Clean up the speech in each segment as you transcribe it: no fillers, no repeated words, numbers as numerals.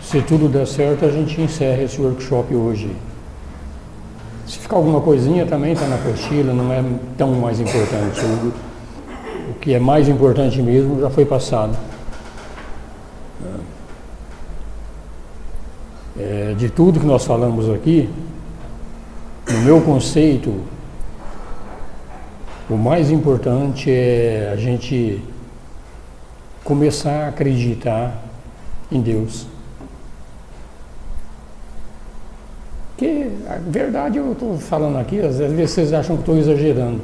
Se tudo der certo, a gente encerra esse workshop hoje. Se ficar alguma coisinha também está na apostila, não é tão mais importante. O que é mais importante mesmo já foi passado. De tudo que nós falamos aqui, no meu conceito, o mais importante é a gente começar a acreditar em Deus. Porque a verdade, eu estou falando aqui, às vezes vocês acham que estou exagerando,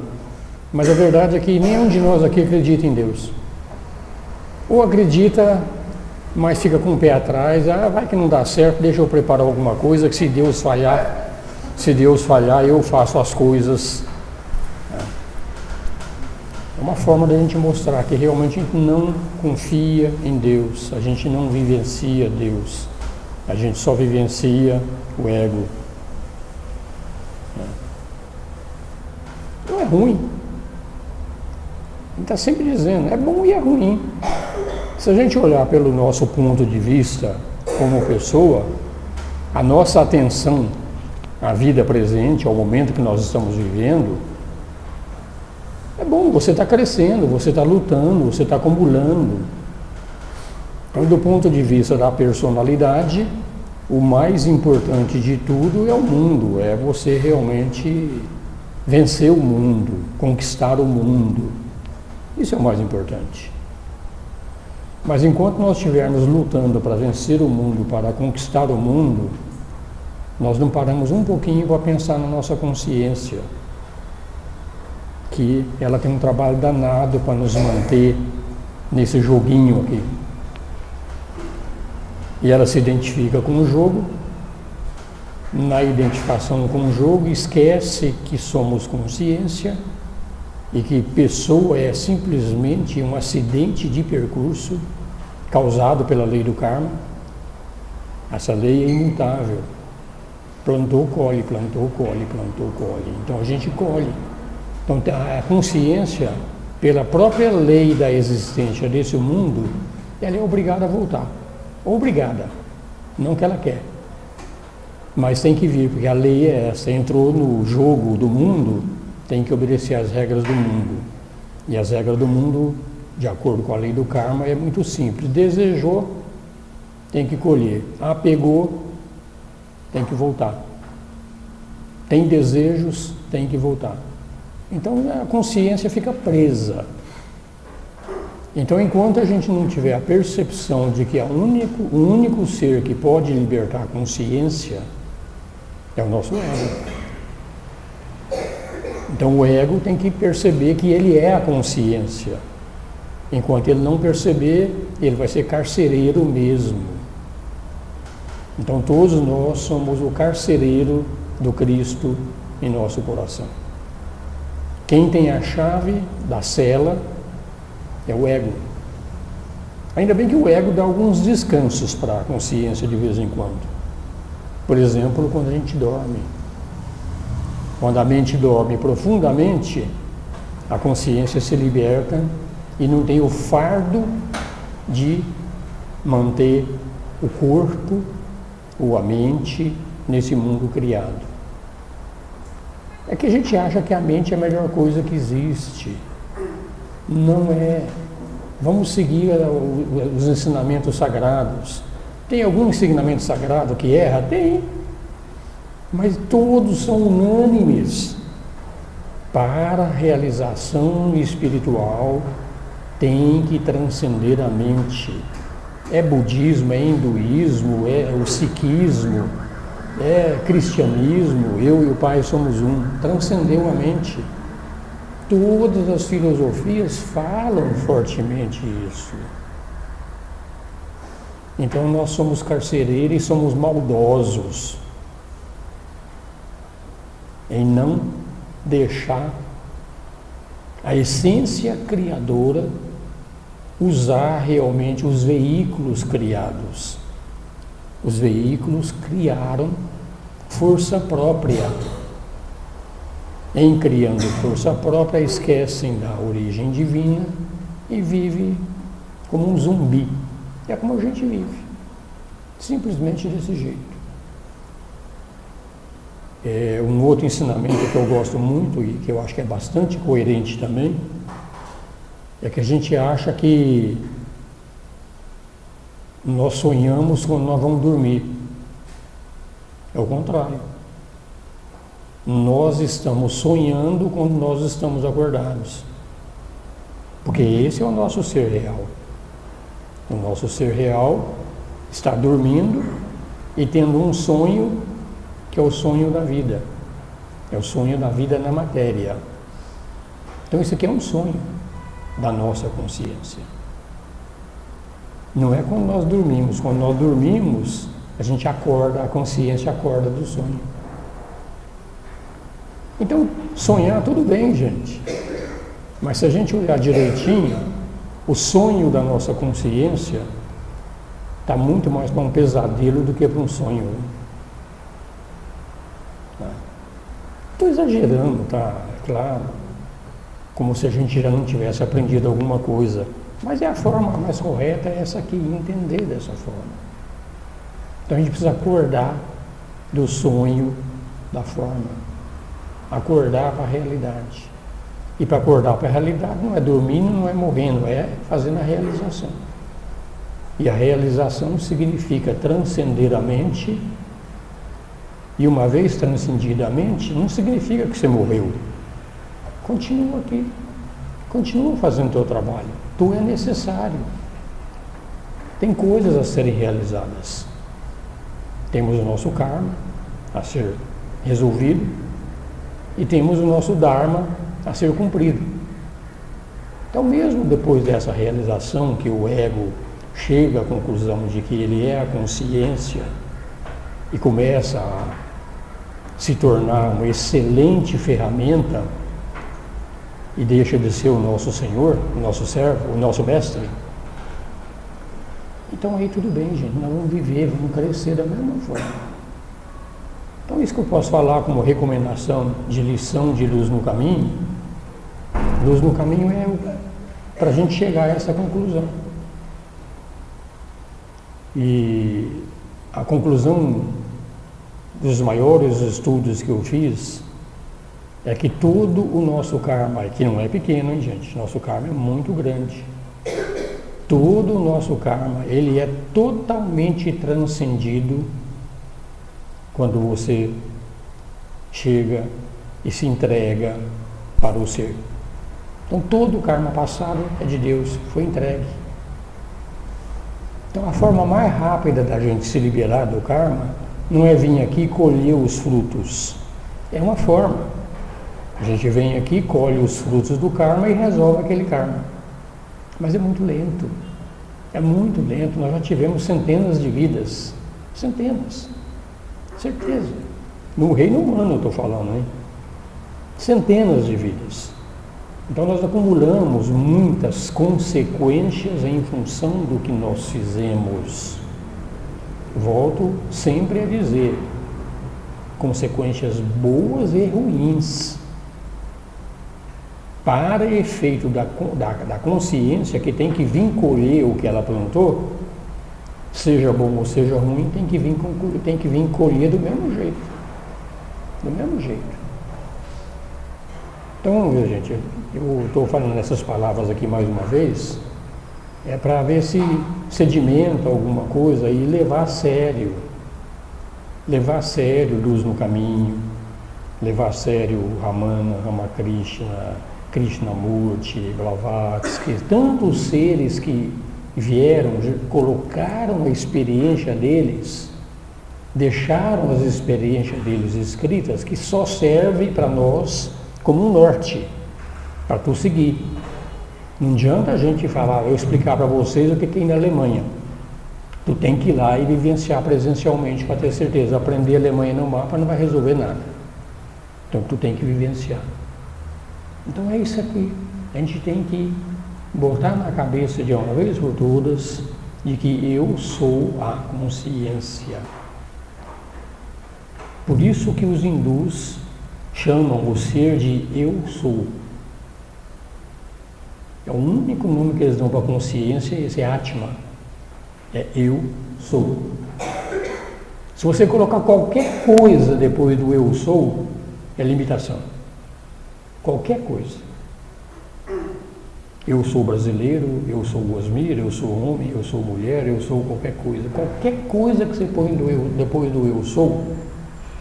mas a verdade é que nenhum de nós aqui acredita em Deus. Ou acredita, mas fica com o pé atrás, vai que não dá certo, deixa eu preparar alguma coisa, que se Deus falhar, eu faço as coisas. É uma forma da gente mostrar que realmente a gente não confia em Deus, a gente não vivencia Deus, a gente só vivencia o ego. Não é ruim. Ele está sempre dizendo, é bom e é ruim. Se a gente olhar pelo nosso ponto de vista como pessoa, a nossa atenção à vida presente, ao momento que nós estamos vivendo, é bom, você está crescendo, você está lutando, você está acumulando. Então, do ponto de vista da personalidade, o mais importante de tudo é o mundo, é você realmente vencer o mundo, conquistar o mundo. Isso é o mais importante. Mas enquanto nós estivermos lutando para vencer o mundo, para conquistar o mundo, nós não paramos um pouquinho para pensar na nossa consciência, que ela tem um trabalho danado para nos manter nesse joguinho aqui. E ela se identifica com o jogo, na identificação com o jogo, esquece que somos consciência e que pessoa é simplesmente um acidente de percurso causado pela lei do karma. Essa lei é imutável. Plantou, colhe, plantou, colhe, plantou, colhe. Então a gente colhe. Então a consciência, pela própria lei da existência desse mundo, ela é obrigada a voltar. Obrigada. Não que ela quer. Mas tem que vir, porque a lei é essa. Entrou no jogo do mundo, tem que obedecer às regras do mundo. E as regras do mundo, de acordo com a lei do karma, é muito simples. Desejou, tem que colher. Apegou, tem que voltar. Tem desejos, tem que voltar. Então a consciência fica presa. Então, enquanto a gente não tiver a percepção de que o único ser que pode libertar a consciência é o nosso ego. Então o ego tem que perceber que ele é a consciência. Enquanto ele não perceber, ele vai ser carcereiro mesmo. Então todos nós somos o carcereiro do Cristo em nosso coração. Quem tem a chave da cela é o ego. Ainda bem que o ego dá alguns descansos para a consciência de vez em quando. Por exemplo, quando a gente dorme. Quando a mente dorme profundamente, a consciência se liberta e não tem o fardo de manter o corpo ou a mente nesse mundo criado. É que a gente acha que a mente é a melhor coisa que existe. Não é. Vamos seguir os ensinamentos sagrados. Tem algum ensinamento sagrado que erra? Tem. Mas todos são unânimes. Para a realização espiritual, tem que transcender a mente. É budismo, é hinduísmo, é o sikhismo, é cristianismo, eu e o Pai somos um. Transcendeu a mente. Todas as filosofias falam fortemente isso. Então nós somos carcereiros e somos maldosos em não deixar a essência criadora usar realmente os veículos criados. Os veículos criaram força própria. Em criando força própria, esquecem da origem divina e vivem como um zumbi. É como a gente vive. Simplesmente desse jeito. Um outro ensinamento que eu gosto muito e que eu acho que é bastante coerente também, é que a gente acha que nós sonhamos quando nós vamos dormir. É o contrário. Nós estamos sonhando quando nós estamos acordados. Porque esse é o nosso ser real. O nosso ser real está dormindo e tendo um sonho que é o sonho da vida. É o sonho da vida na matéria. Então isso aqui é um sonho da nossa consciência. Não é quando nós dormimos. Quando nós dormimos, a gente acorda, a consciência acorda do sonho. Então, sonhar tudo bem, gente. Mas se a gente olhar direitinho, o sonho da nossa consciência está muito mais para um pesadelo do que para um sonho. Estou exagerando, tá? Claro. Como se a gente já não tivesse aprendido alguma coisa. Mas é a forma mais correta, é essa aqui, entender dessa forma. Então a gente precisa acordar do sonho, da forma. Acordar para a realidade. E para acordar para a realidade não é dormindo, não é morrendo, é fazendo a realização. E a realização significa transcender a mente. E uma vez transcendida a mente, não significa que você morreu. Continua aqui. Continua fazendo o teu trabalho. Tu é necessário. Tem coisas a serem realizadas. Temos o nosso karma a ser resolvido e temos o nosso dharma a ser cumprido. Então, mesmo depois dessa realização que o ego chega à conclusão de que ele é a consciência e começa a se tornar uma excelente ferramenta e deixa de ser o nosso Senhor, o nosso servo, o nosso mestre. Então aí tudo bem, gente, nós vamos viver, vamos crescer da mesma forma. Então isso que eu posso falar como recomendação de lição de luz no caminho. Luz no caminho é para a gente chegar a essa conclusão. E a conclusão dos maiores estudos que eu fiz é que todo o nosso karma, que não é pequeno, hein, gente? Nosso karma é muito grande. Todo o nosso karma, ele é totalmente transcendido quando você chega e se entrega para o ser. Então todo o karma passado é de Deus, foi entregue. Então a forma mais rápida da gente se liberar do karma não é vir aqui e colher os frutos. É uma forma. A gente vem aqui, colhe os frutos do karma e resolve aquele karma. Mas é muito lento. É muito lento. Nós já tivemos centenas de vidas. Centenas. Certeza. No reino humano eu estou falando, hein? Centenas de vidas. Então nós acumulamos muitas consequências em função do que nós fizemos. Volto sempre a dizer, consequências boas e ruins. Para efeito da consciência que tem que vir colher o que ela plantou, seja bom ou seja ruim, tem que vir colher do mesmo jeito. Do mesmo jeito. Então, meu gente, eu estou falando essas palavras aqui mais uma vez, é para ver se sedimenta alguma coisa e levar a sério. Levar a sério Luz no Caminho, levar a sério Ramana, Ramakrishna, Krishnamurti, Blavatsky, tantos seres que vieram, colocaram a experiência deles, deixaram as experiências deles escritas, que só serve para nós como um norte, para tu seguir. Não adianta a gente falar, eu explicar para vocês o que tem na Alemanha. Tu tem que ir lá e vivenciar presencialmente para ter certeza. Aprender a Alemanha no mapa não vai resolver nada. Então tu tem que vivenciar. Então é isso aqui. A gente tem que botar na cabeça de uma vez por todas de que eu sou a consciência. Por isso que os hindus chamam o ser de eu sou. É o único nome que eles dão para a consciência, esse é Atma. É eu sou. Se você colocar qualquer coisa depois do eu sou, é limitação. Qualquer coisa. Eu sou brasileiro, eu sou Osmir, eu sou homem, eu sou mulher, eu sou qualquer coisa. Qualquer coisa que você põe depois do eu sou,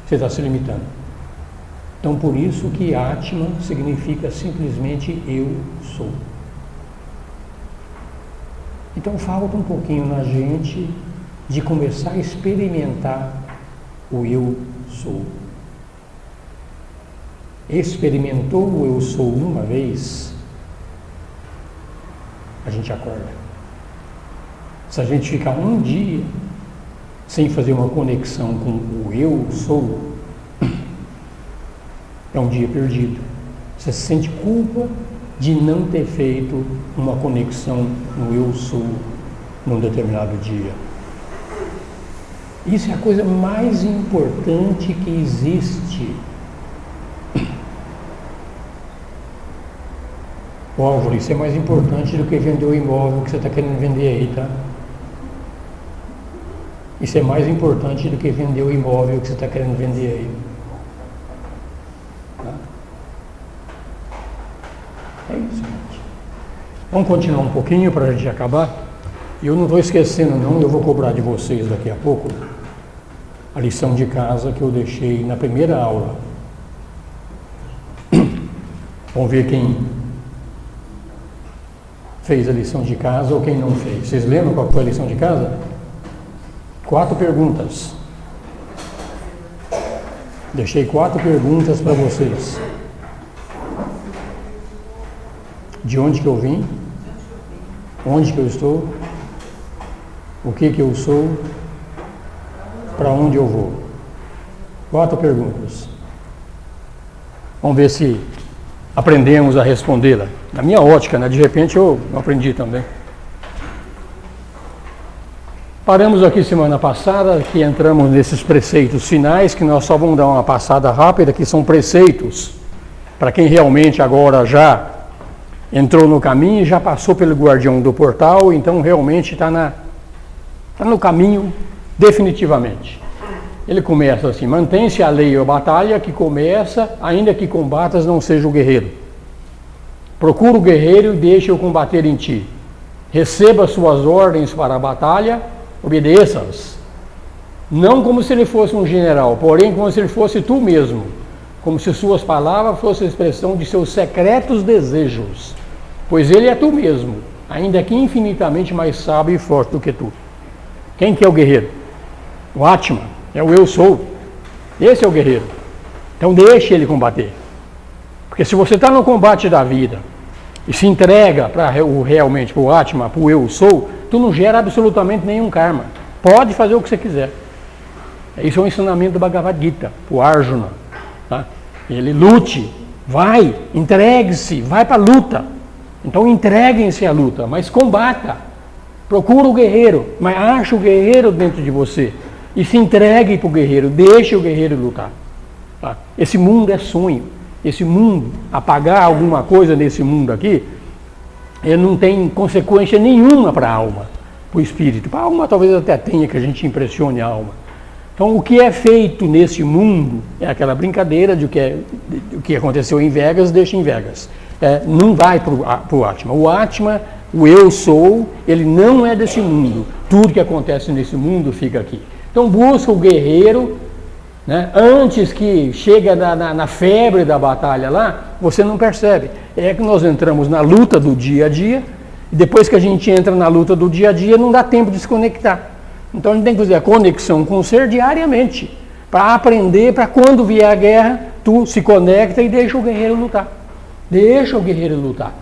você está se limitando. Então, por isso que Atma significa simplesmente eu sou. Então, falta um pouquinho na gente de começar a experimentar o eu sou. Experimentou o eu sou uma vez, a gente acorda. Se a gente ficar um dia sem fazer uma conexão com o eu sou, é um dia perdido. Você sente culpa de não ter feito uma conexão no eu sou num determinado dia. Isso é a coisa mais importante que existe. Álvaro, isso é mais importante do que vender o imóvel que você está querendo vender aí, tá? Isso é mais importante do que vender o imóvel que você está querendo vender aí. Tá? É isso, gente. Vamos continuar um pouquinho para a gente acabar. E eu não estou esquecendo, não, eu vou cobrar de vocês daqui a pouco a lição de casa que eu deixei na primeira aula. Vamos ver quem fez a lição de casa ou quem não fez. Vocês lembram qual foi a lição de casa? 4 perguntas. Deixei 4 perguntas para vocês. De onde que eu vim? Onde que eu estou? O que eu sou? Para onde eu vou? 4 perguntas. Vamos ver se aprendemos a respondê-la. Na minha ótica, né? De repente eu aprendi também. Paramos aqui semana passada, que entramos nesses preceitos finais, que nós só vamos dar uma passada rápida, que são preceitos para quem realmente agora já entrou no caminho, já passou pelo guardião do portal, então realmente está no caminho definitivamente. Ele começa assim: mantém-se a lei ou a batalha que começa, ainda que combatas não seja o guerreiro. Procura o guerreiro e deixa-o combater em ti. Receba suas ordens para a batalha, obedeça-as. Não como se ele fosse um general, porém como se ele fosse tu mesmo. Como se suas palavras fossem a expressão de seus secretos desejos. Pois ele é tu mesmo, ainda que infinitamente mais sábio e forte do que tu. Quem que é o guerreiro? O Atma, é o eu sou. Esse é o guerreiro. Então deixe ele combater. Porque se você está no combate da vida e se entrega realmente para o Atma, para o eu sou, tu não gera absolutamente nenhum karma. Pode fazer o que você quiser. Isso é um ensinamento do Bhagavad Gita, para o Arjuna. Tá? Ele lute, vai, entregue-se, vai para a luta. Então entreguem-se à luta, mas combata. Procura o guerreiro, mas acha o guerreiro dentro de você. E se entregue para o guerreiro, deixe o guerreiro lutar. Tá? Esse mundo é sonho. Esse mundo, apagar alguma coisa nesse mundo aqui, ele não tem consequência nenhuma para a alma, para o espírito. Para a alma talvez até tenha, que a gente impressione a alma. Então o que é feito nesse mundo é aquela brincadeira de o que aconteceu em Vegas, deixa em Vegas. Não vai para o Atma. O Atma, o eu sou, ele não é desse mundo. Tudo que acontece nesse mundo fica aqui. Então busca o guerreiro, né? Antes que chega na febre da batalha lá, você não percebe. É que nós entramos na luta do dia a dia, e depois que a gente entra na luta do dia a dia, não dá tempo de se conectar. Então a gente tem que fazer a conexão com o ser diariamente, para aprender, para quando vier a guerra, tu se conecta e deixa o guerreiro lutar. Deixa o guerreiro lutar,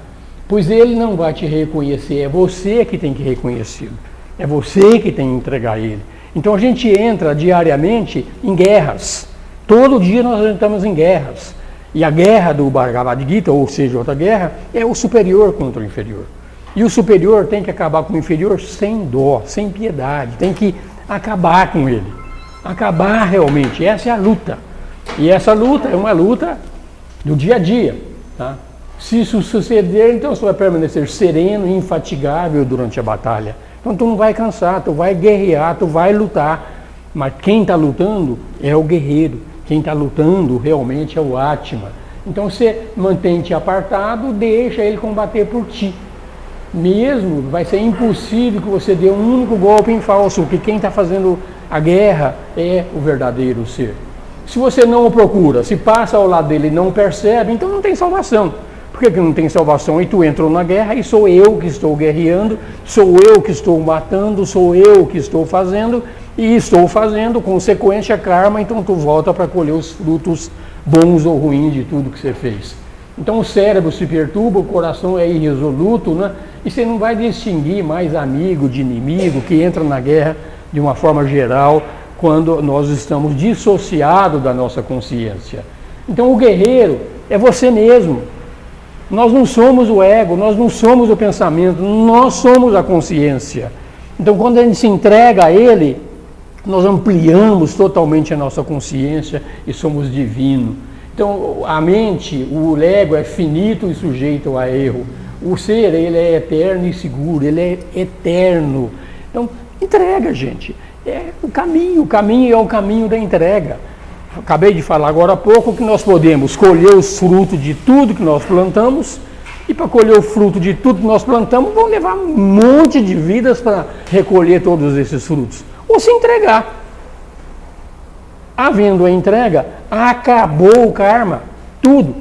pois ele não vai te reconhecer, é você que tem que reconhecê-lo, é você que tem que entregar ele. Então a gente entra diariamente em guerras, todo dia nós entramos em guerras, e a guerra do Bhagavad Gita, ou seja, outra guerra, é o superior contra o inferior. E o superior tem que acabar com o inferior sem dó, sem piedade, tem que acabar com ele, acabar realmente, essa é a luta. E essa luta é uma luta do dia a dia. Tá? Se isso suceder, então você vai permanecer sereno e infatigável durante a batalha. Então tu não vai cansar, tu vai guerrear, tu vai lutar. Mas quem está lutando é o guerreiro. Quem está lutando realmente é o Atma. Então você mantém-te apartado, deixa ele combater por ti. Mesmo vai ser impossível que você dê um único golpe em falso, porque quem está fazendo a guerra é o verdadeiro ser. Se você não o procura, se passa ao lado dele e não percebe, então não tem salvação. Por que não tem salvação? E tu entrou na guerra e sou eu que estou guerreando, sou eu que estou matando, sou eu que estou fazendo, e estou fazendo, consequência, karma, então tu volta para colher os frutos bons ou ruins de tudo que você fez. Então o cérebro se perturba, o coração é irresoluto, né? E você não vai distinguir mais amigo de inimigo, que entra na guerra de uma forma geral, quando nós estamos dissociados da nossa consciência. Então o guerreiro é você mesmo. Nós não somos o ego, nós não somos o pensamento, nós somos a consciência. Então quando a gente se entrega a ele, nós ampliamos totalmente a nossa consciência e somos divinos. Então a mente, o ego é finito e sujeito a erro. O ser, ele é eterno e seguro, ele é eterno. Então entrega, gente. É o caminho é o caminho da entrega. Acabei de falar agora há pouco que nós podemos colher os frutos de tudo que nós plantamos, e para colher o fruto de tudo que nós plantamos, vão levar um monte de vidas para recolher todos esses frutos. Ou se entregar. Havendo a entrega, acabou o karma. Tudo.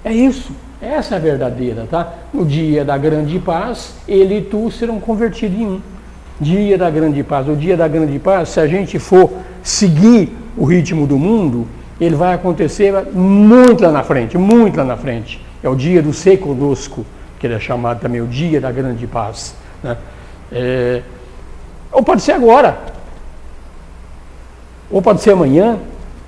É isso. Essa é a verdadeira, tá? No dia da grande paz, ele e tu serão convertidos em um. Dia da grande paz. O dia da grande paz, se a gente for seguir o ritmo do mundo, ele vai acontecer muito lá na frente, muito lá na frente. É o dia do ser conosco, que ele é chamado também o dia da grande paz, né? Ou pode ser agora, ou pode ser amanhã,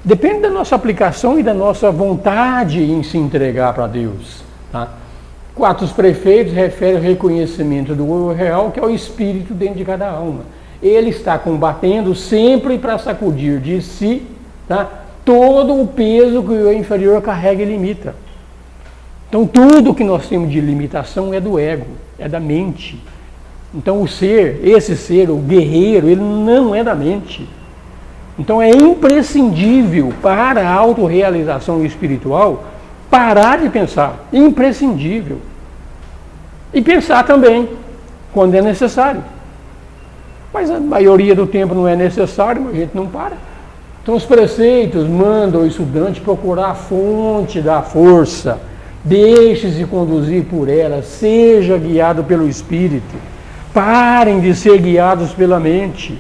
depende da nossa aplicação e da nossa vontade em se entregar para Deus, tá? Quatro prefeitos refere ao reconhecimento do eu real, que é o espírito dentro de cada alma. Ele está combatendo sempre para sacudir de si, tá, todo o peso que o eu inferior carrega e limita. Então tudo que nós temos de limitação é do ego, é da mente. Então o ser, esse ser, o guerreiro, ele não é da mente. Então é imprescindível para a autorrealização espiritual parar de pensar, imprescindível. E pensar também, quando é necessário. Mas a maioria do tempo não é necessário, mas a gente não para. Então os preceitos mandam o estudante procurar a fonte da força. Deixe-se conduzir por ela, seja guiado pelo Espírito. Parem de ser guiados pela mente.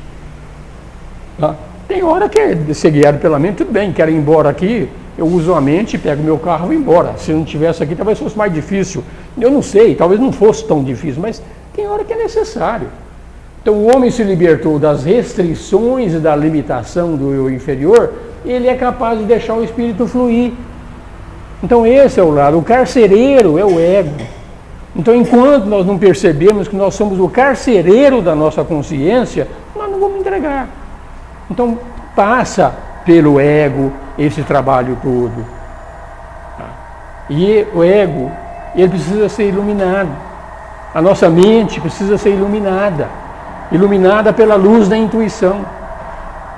Tá? Tem hora que é de ser guiado pela mente, tudo bem, quero ir embora aqui, eu uso a mente, pego meu carro e vou embora. Se não tivesse aqui, talvez fosse mais difícil. Eu não sei, talvez não fosse tão difícil, mas tem hora que é necessário. Então o homem se libertou das restrições e da limitação do eu inferior, ele é capaz de deixar o espírito fluir. Então esse é o lado. O carcereiro é o ego. Então enquanto nós não percebemos que nós somos o carcereiro da nossa consciência, nós não vamos entregar. Então passa pelo ego esse trabalho todo. E o ego, ele precisa ser iluminado. A nossa mente precisa ser iluminada. Iluminada pela luz da intuição.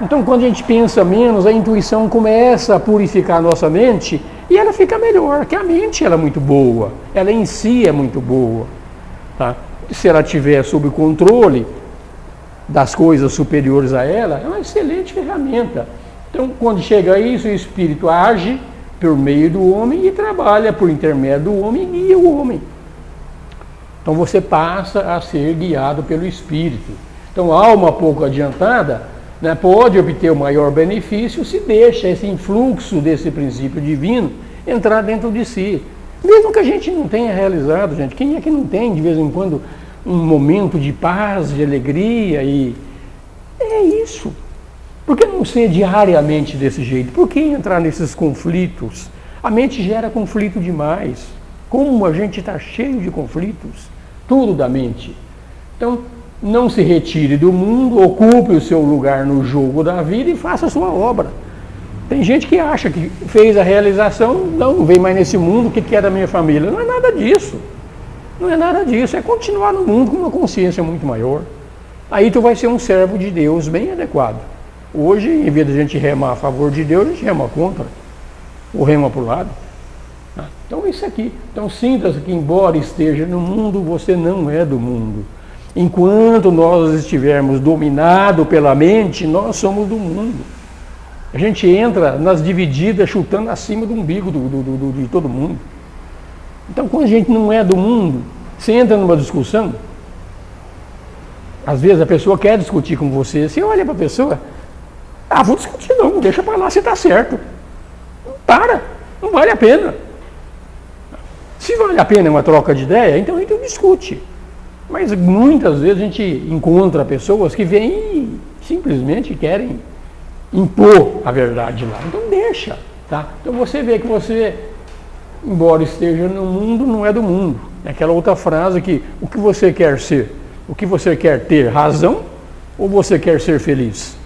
Então quando a gente pensa menos, a intuição começa a purificar a nossa mente e ela fica melhor, porque a mente ela é muito boa, ela em si é muito boa, tá? Se ela tiver sob controle das coisas superiores a ela, é uma excelente ferramenta. Então quando chega a isso, o espírito age por meio do homem e trabalha por intermédio do homem e guia o homem. Então você passa a ser guiado pelo espírito. Então a alma pouco adiantada, né, pode obter o maior benefício se deixa esse influxo desse princípio divino entrar dentro de si. Mesmo que a gente não tenha realizado, gente, quem é que não tem de vez em quando um momento de paz, de alegria? E é isso. Por que não ser diariamente desse jeito? Por que entrar nesses conflitos? A mente gera conflito demais. Como a gente está cheio de conflitos, tudo da mente. Então, não se retire do mundo, ocupe o seu lugar no jogo da vida e faça a sua obra. Tem gente que acha que fez a realização, não vem mais nesse mundo, o que é da minha família? Não é nada disso. Não é nada disso, é continuar no mundo com uma consciência muito maior. aí tu vai ser um servo de Deus bem adequado. Hoje, em vez de a gente remar a favor de Deus, a gente rema contra, ou rema para o lado. Então isso aqui, então sinta-se que embora esteja no mundo, você não é do mundo. Enquanto nós estivermos dominados pela mente, nós somos do mundo. A gente entra nas divididas chutando acima do umbigo de todo mundo. Então quando a gente não é do mundo, você entra numa discussão, às vezes a pessoa quer discutir com você, você olha para a pessoa, vou discutir não, deixa para lá, você está certo. Para, não vale a pena. Se vale a pena uma troca de ideia, então a gente discute. Mas muitas vezes a gente encontra pessoas que vêm e simplesmente querem impor a verdade lá. Então deixa, tá? Então você vê que você, embora esteja no mundo, não é do mundo. É aquela outra frase que o que você quer ser? O que você quer ter? Razão ou você quer ser feliz?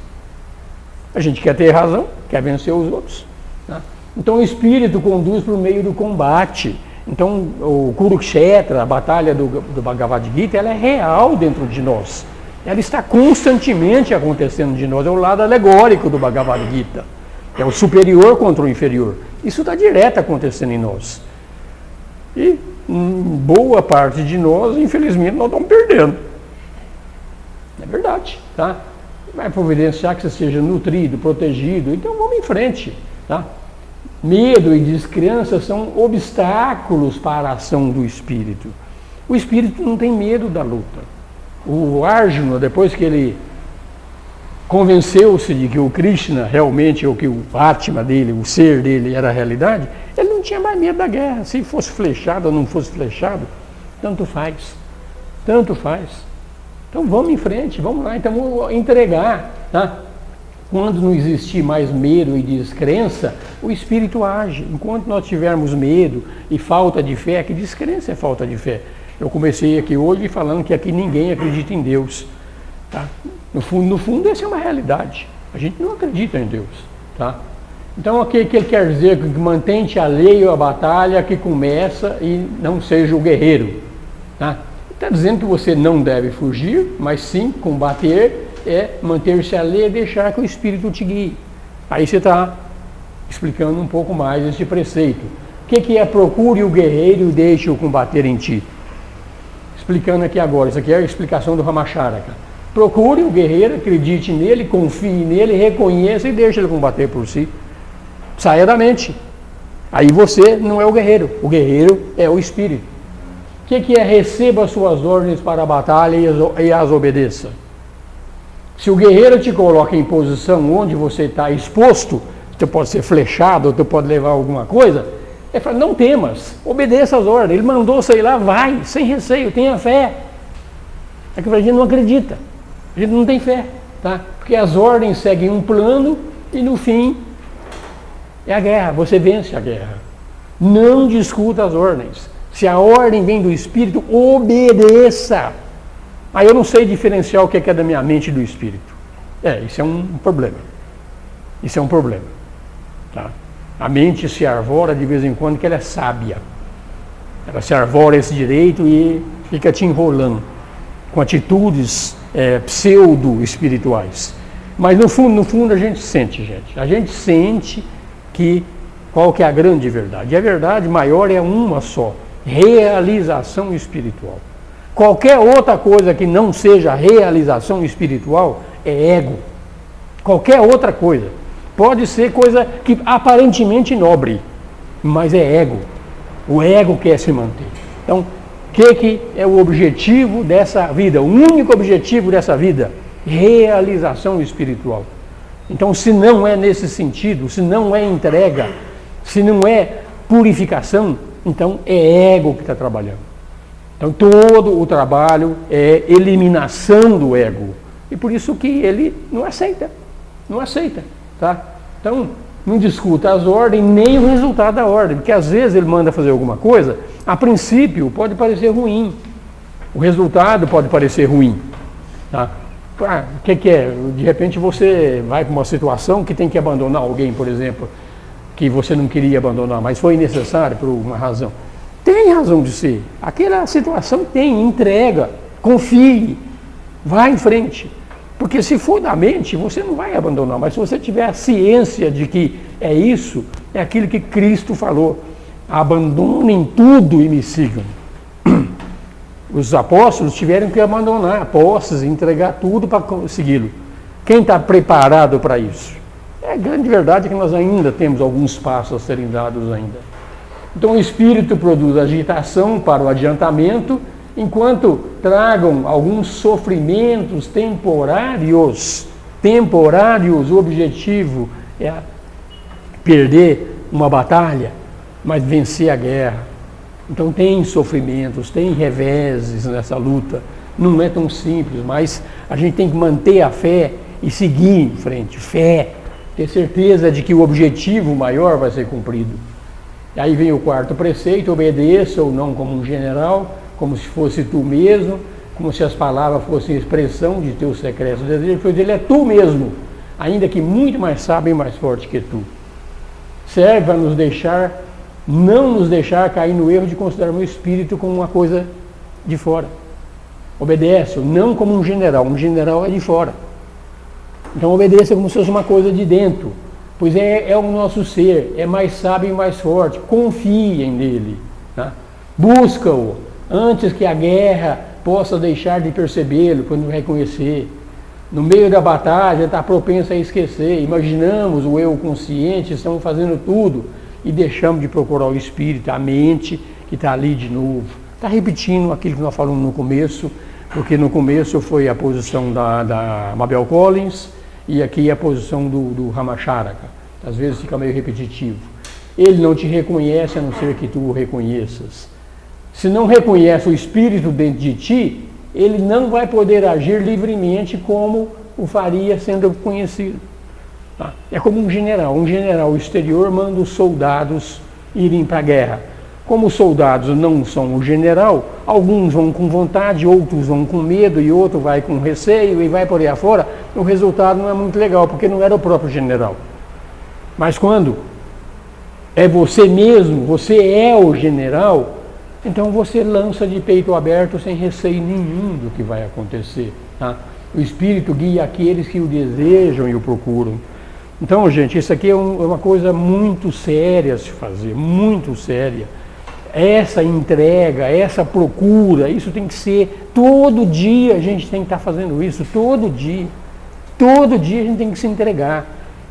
A gente quer ter razão, quer vencer os outros. Tá? Então o espírito conduz por meio do combate. Então, o Kurukshetra, a batalha do Bhagavad Gita, ela é real dentro de nós. Ela está constantemente acontecendo de nós. É o lado alegórico do Bhagavad Gita. É o superior contra o inferior. Isso está direto acontecendo em nós. E boa parte de nós, infelizmente, nós estamos perdendo. É verdade, tá? Vai providenciar que você seja nutrido, protegido. Então, vamos em frente, tá? Medo e descrença são obstáculos para a ação do espírito. O espírito não tem medo da luta. O Arjuna, depois que ele convenceu-se de que o Krishna realmente, ou que o Atma dele, o ser dele era a realidade, ele não tinha mais medo da guerra. Se fosse flechado ou não fosse flechado, tanto faz. Tanto faz. Então vamos em frente, vamos lá, então vamos entregar, tá? Quando não existir mais medo e descrença, o espírito age. Enquanto nós tivermos medo e falta de fé, que descrença é falta de fé. Eu comecei aqui hoje falando que aqui ninguém acredita em Deus. Tá? No fundo, essa é uma realidade. A gente não acredita em Deus. Tá? Então, o que ele quer dizer? Que mantente alheio à batalha que começa e não seja o guerreiro. Tá? Está dizendo que você não deve fugir, mas sim combater, é manter-se alheio e deixar que o Espírito te guie. Aí você está explicando um pouco mais esse preceito. O que é procure o guerreiro e deixe-o combater em ti? Explicando aqui agora, isso aqui é a explicação do Ramacharaka. Procure o guerreiro, acredite nele, confie nele, reconheça e deixe ele combater por si. Saia da mente. Aí você não é o guerreiro é o Espírito. O que é receba suas ordens para a batalha e as obedeça? Se o guerreiro te coloca em posição onde você está exposto, você pode ser flechado, ou você pode levar alguma coisa, ele fala, não temas, obedeça às ordens. Ele mandou sair lá, vai, sem receio, tenha fé. É que a gente não acredita, a gente não tem fé, tá? Porque as ordens seguem um plano e no fim é a guerra, você vence a guerra. Não discuta as ordens. Se a ordem vem do Espírito, obedeça. Aí eu não sei diferenciar o que é da minha mente e do espírito. Isso é um problema. Isso é um problema. Tá? A mente se arvora de vez em quando que ela é sábia. Ela se arvora esse direito e fica te enrolando com atitudes pseudo-espirituais. Mas no fundo a gente sente, gente. A gente sente que qual que é a grande verdade. E a verdade maior é uma só. Realização espiritual. Qualquer outra coisa que não seja realização espiritual é ego. Qualquer outra coisa. Pode ser coisa que aparentemente nobre, mas é ego. O ego quer se manter. Então, o que é o objetivo dessa vida? O único objetivo dessa vida? Realização espiritual. Então, se não é nesse sentido, se não é entrega, se não é purificação, então é ego que está trabalhando. Então todo o trabalho é eliminação do ego. E por isso que ele não aceita. Tá? Então não discuta as ordens nem o resultado da ordem. Porque às vezes ele manda fazer alguma coisa, a princípio pode parecer ruim. O resultado pode parecer ruim. Tá? O que é? De repente você vai para uma situação que tem que abandonar alguém, por exemplo, que você não queria abandonar, mas foi necessário por uma razão. Tem razão de ser. Aquela situação tem, entrega, confie. Vá em frente. Porque se for da mente, você não vai abandonar. Mas se você tiver a ciência de que é isso, é aquilo que Cristo falou. Abandonem tudo e me sigam. Os apóstolos tiveram que abandonar posses, entregar tudo para segui-lo. Quem está preparado para isso? É a grande verdade que nós ainda temos alguns passos a serem dados ainda. Então o Espírito produz agitação para o adiantamento, enquanto tragam alguns sofrimentos temporários. O objetivo é perder uma batalha, mas vencer a guerra. Então tem sofrimentos, tem reveses nessa luta. Não é tão simples, mas a gente tem que manter a fé e seguir em frente. Fé, ter certeza de que o objetivo maior vai ser cumprido. E aí vem o quarto preceito: obedeça ou não como um general, como se fosse tu mesmo, como se as palavras fossem expressão de teu secreto desejo, pois ele é tu mesmo, ainda que muito mais sábio e mais forte que tu. Serve a não nos deixar cair no erro de considerar o espírito como uma coisa de fora. Obedece, não como um general é de fora. Então obedeça como se fosse uma coisa de dentro, pois é o nosso ser, é mais sábio e mais forte, confiem nele, tá? Busca-o, antes que a guerra possa deixar de percebê-lo, quando reconhecer. No meio da batalha está propenso a esquecer, imaginamos o eu consciente, estamos fazendo tudo e deixamos de procurar o espírito, a mente que está ali de novo. Está repetindo aquilo que nós falamos no começo, porque no começo foi a posição da Mabel Collins e aqui a posição do Ramacharaka. Às vezes fica meio repetitivo. Ele não te reconhece a não ser que tu o reconheças. Se não reconhece o espírito dentro de ti, ele não vai poder agir livremente como o faria sendo conhecido. Tá? É como um general exterior manda os soldados irem para a guerra. Como os soldados não são o general, alguns vão com vontade, outros vão com medo e outro vai com receio e vai por aí afora, o resultado não é muito legal, porque não era o próprio general. Mas quando é você mesmo, você é o general, então você lança de peito aberto sem receio nenhum do que vai acontecer. Tá? O Espírito guia aqueles que o desejam e o procuram. Então, gente, isso aqui é uma coisa muito séria a se fazer, muito séria. Essa entrega, essa procura, isso tem que ser, todo dia a gente tem que estar fazendo isso, todo dia. Todo dia a gente tem que se entregar,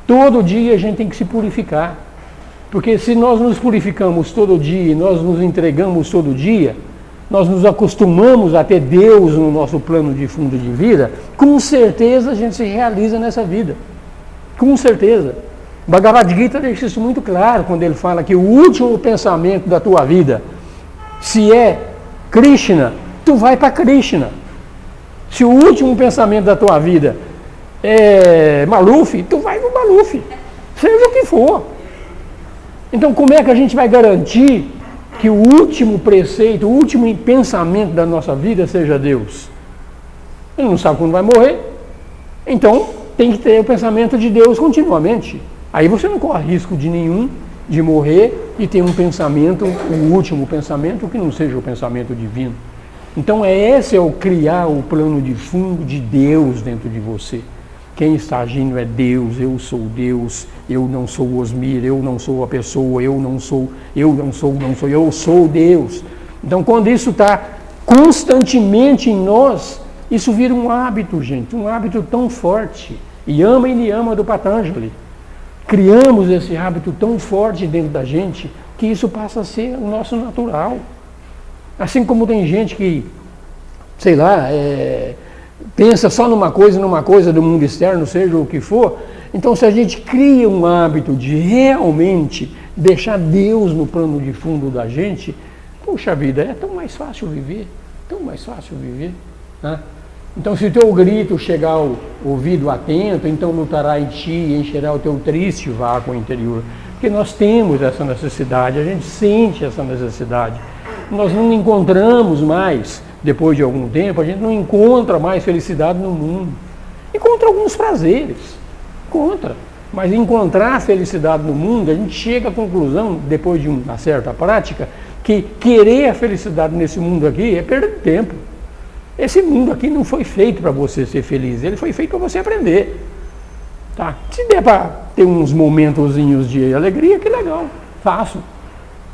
todo dia a gente tem que se purificar. Porque se nós nos purificamos todo dia e nós nos entregamos todo dia, nós nos acostumamos a ter Deus no nosso plano de fundo de vida, com certeza a gente se realiza nessa vida. Com certeza. Bhagavad Gita deixa isso muito claro quando ele fala que o último pensamento da tua vida, se é Krishna, tu vai para Krishna. Se o último pensamento da tua vida é Maluf, tu vai no Maluf, seja o que for. Então como é que a gente vai garantir que o último preceito, o último pensamento da nossa vida seja Deus? Ele não sabe quando vai morrer, então tem que ter o pensamento de Deus continuamente. Aí você não corre risco de nenhum de morrer e ter um pensamento, o último pensamento, que não seja o pensamento divino. Então esse é o criar o plano de fundo de Deus dentro de você. Quem está agindo é Deus, eu sou Deus, eu não sou o Osmir, eu não sou a pessoa, eu sou Deus. Então quando isso está constantemente em nós, isso vira um hábito, gente, um hábito tão forte. Yama e Niyama do Patanjali. Criamos esse hábito tão forte dentro da gente que isso passa a ser o nosso natural. Assim como tem gente que, sei lá, pensa só numa coisa do mundo externo, seja o que for. Então, se a gente cria um hábito de realmente deixar Deus no plano de fundo da gente, puxa vida, é tão mais fácil viver, né? Então, se o teu grito chegar ao ouvido atento, então lutará em ti e encherá o teu triste vácuo interior. Porque nós temos essa necessidade, a gente sente essa necessidade. Nós não encontramos mais, depois de algum tempo, a gente não encontra mais felicidade no mundo. Encontra alguns prazeres, mas encontrar felicidade no mundo, a gente chega à conclusão, depois de uma certa prática, que querer a felicidade nesse mundo aqui é perda de tempo. Esse mundo aqui não foi feito para você ser feliz, ele foi feito para você aprender. Tá? Se der para ter uns momentozinhos de alegria, que legal, faço.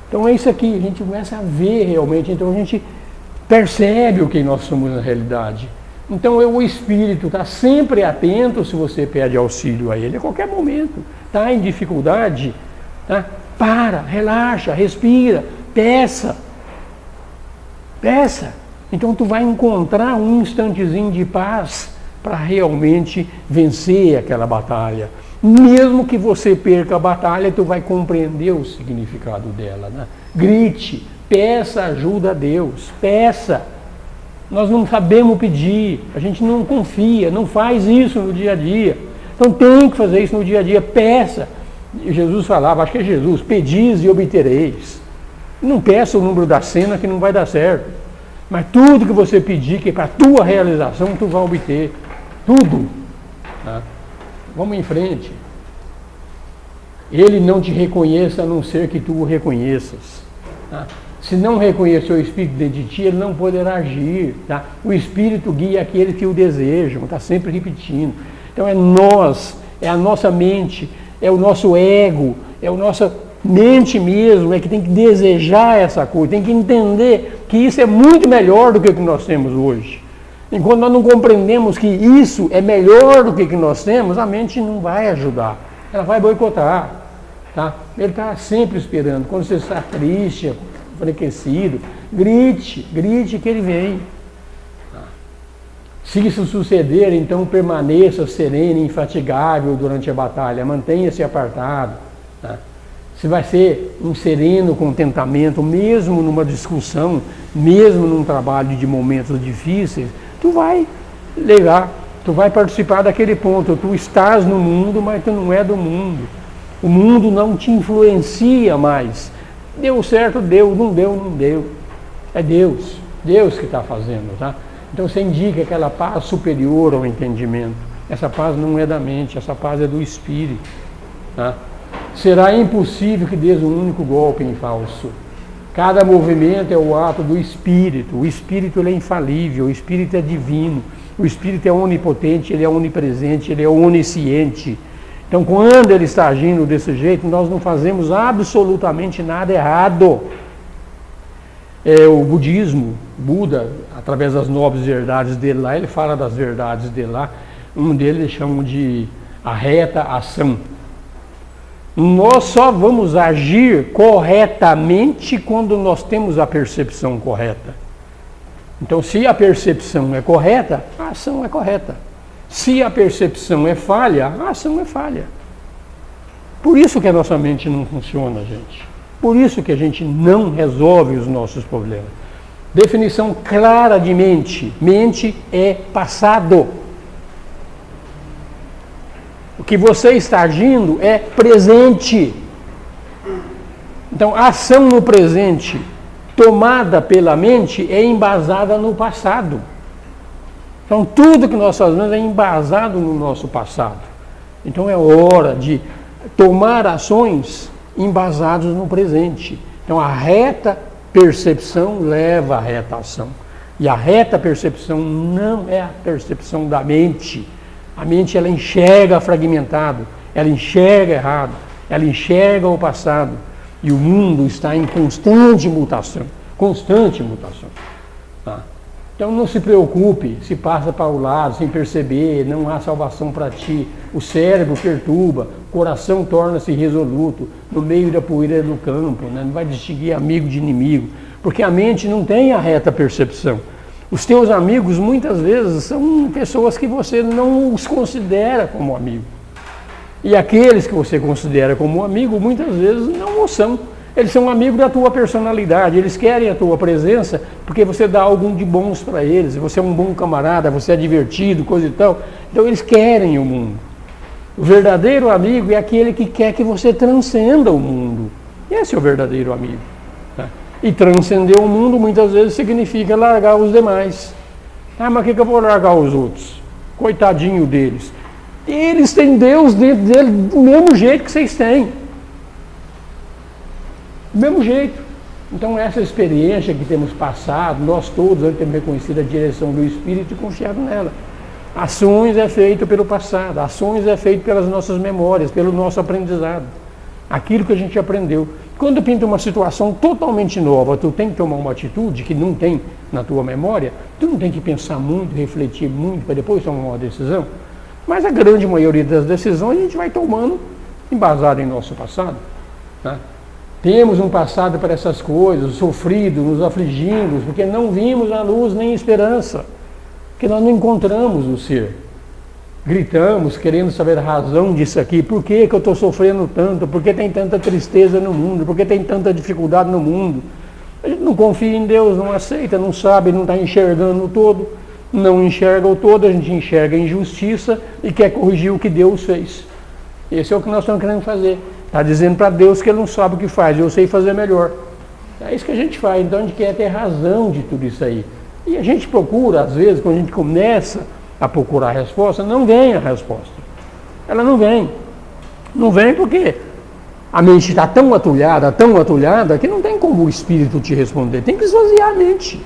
Então é isso aqui, a gente começa a ver realmente, então a gente percebe o que nós somos na realidade. Então o Espírito está sempre atento se você pede auxílio a Ele, a qualquer momento. Está em dificuldade, tá? Para, relaxa, respira, peça. Peça. Então tu vai encontrar um instantezinho de paz para realmente vencer aquela batalha. Mesmo que você perca a batalha, tu vai compreender o significado dela, né? Grite, peça ajuda a Deus, peça. Nós não sabemos pedir, a gente não confia, não faz isso no dia a dia. Então tem que fazer isso no dia a dia, peça. Jesus falava, acho que é Jesus, pedis e obtereis. Não peça o número da cena que não vai dar certo. Mas tudo que você pedir, que é para a tua realização, tu vai obter. Tudo. Tá? Vamos em frente. Ele não te reconheça a não ser que tu o reconheças. Tá? Se não reconhecer o Espírito dentro de ti, ele não poderá agir. Tá? O Espírito guia aqueles que o desejam. Está sempre repetindo. Então é nós, é a nossa mente, é o nosso ego, é a nossa mente mesmo, é que tem que desejar essa coisa, tem que entender que isso é muito melhor do que o que nós temos hoje. Enquanto nós não compreendemos que isso é melhor do que o que nós temos, a mente não vai ajudar, ela vai boicotar. Tá? Ele está sempre esperando. Quando você está triste, enfraquecido, grite que ele vem. Tá? Se isso suceder, então permaneça sereno e infatigável durante a batalha, mantenha-se apartado. Tá? Se vai ser um sereno contentamento, mesmo numa discussão, mesmo num trabalho de momentos difíceis, tu vai levar, tu vai participar daquele ponto. Tu estás no mundo, mas tu não é do mundo. O mundo não te influencia mais. Deu certo, deu, não deu, não deu. É Deus que está fazendo, tá? Então você indica aquela paz superior ao entendimento. Essa paz não é da mente, essa paz é do Espírito, tá? Será impossível que dês um único golpe em falso. Cada movimento é o ato do Espírito. O Espírito ele é infalível, o Espírito é divino, o Espírito é onipotente, ele é onipresente, ele é onisciente. Então, quando ele está agindo desse jeito, nós não fazemos absolutamente nada errado. O budismo, Buda, através das nobres verdades dele lá, ele fala das verdades dele lá. Um deles eles chamam de a reta ação. Nós só vamos agir corretamente quando nós temos a percepção correta. Então, se a percepção é correta, a ação é correta. Se a percepção é falha, a ação é falha. Por isso que a nossa mente não funciona, gente. Por isso que a gente não resolve os nossos problemas. Definição clara de mente. Mente é passado. O que você está agindo é presente. Então, a ação no presente, tomada pela mente, é embasada no passado. Então, tudo que nós fazemos é embasado no nosso passado. Então, é hora de tomar ações embasadas no presente. Então, a reta percepção leva à reta ação. E a reta percepção não é a percepção da mente. A mente, ela enxerga fragmentado, ela enxerga errado, ela enxerga o passado. E o mundo está em constante mutação. Constante mutação. Tá? Então não se preocupe se passa para o lado sem perceber, não há salvação para ti. O cérebro perturba, o coração torna-se irresoluto, no meio da poeira do campo, né? Não vai distinguir amigo de inimigo, porque a mente não tem a reta percepção. Os teus amigos muitas vezes são pessoas que você não os considera como amigo. E aqueles que você considera como amigo, muitas vezes não o são. Eles são amigos da tua personalidade, eles querem a tua presença porque você dá algo de bons para eles, você é um bom camarada, você é divertido, coisa e tal. Então eles querem o mundo. O verdadeiro amigo é aquele que quer que você transcenda o mundo. Esse é o verdadeiro amigo. Tá? E transcender o mundo muitas vezes significa largar os demais. Ah, mas o que eu vou largar os outros? Coitadinho deles. Eles têm Deus dentro deles do mesmo jeito que vocês têm. Do mesmo jeito. Então essa experiência que temos passado, nós todos temos reconhecido a direção do Espírito e confiado nela. Ações é feito pelo passado, ações é feito pelas nossas memórias, pelo nosso aprendizado. Aquilo que a gente aprendeu. Quando pinta uma situação totalmente nova, tu tem que tomar uma atitude que não tem na tua memória, tu não tem que pensar muito, refletir muito para depois tomar uma decisão. Mas a grande maioria das decisões a gente vai tomando embasado em nosso passado. Tá? Temos um passado para essas coisas, sofrido, nos afligimos, porque não vimos a luz nem esperança, porque nós não encontramos o ser. Gritamos, querendo saber a razão disso aqui, por que eu estou sofrendo tanto, por que tem tanta tristeza no mundo, por que tem tanta dificuldade no mundo. A gente não confia em Deus, não aceita, não sabe, não está enxergando o todo, não enxerga o todo, a gente enxerga a injustiça e quer corrigir o que Deus fez. Esse é o que nós estamos querendo fazer. Está dizendo para Deus que Ele não sabe o que faz, eu sei fazer melhor. É isso que a gente faz, então a gente quer ter razão de tudo isso aí. E a gente procura, às vezes, quando a gente começa a procurar a resposta, não vem a resposta. Ela não vem. Não vem porque a mente está tão atulhada, que não tem como o Espírito te responder. Tem que esvaziar a mente.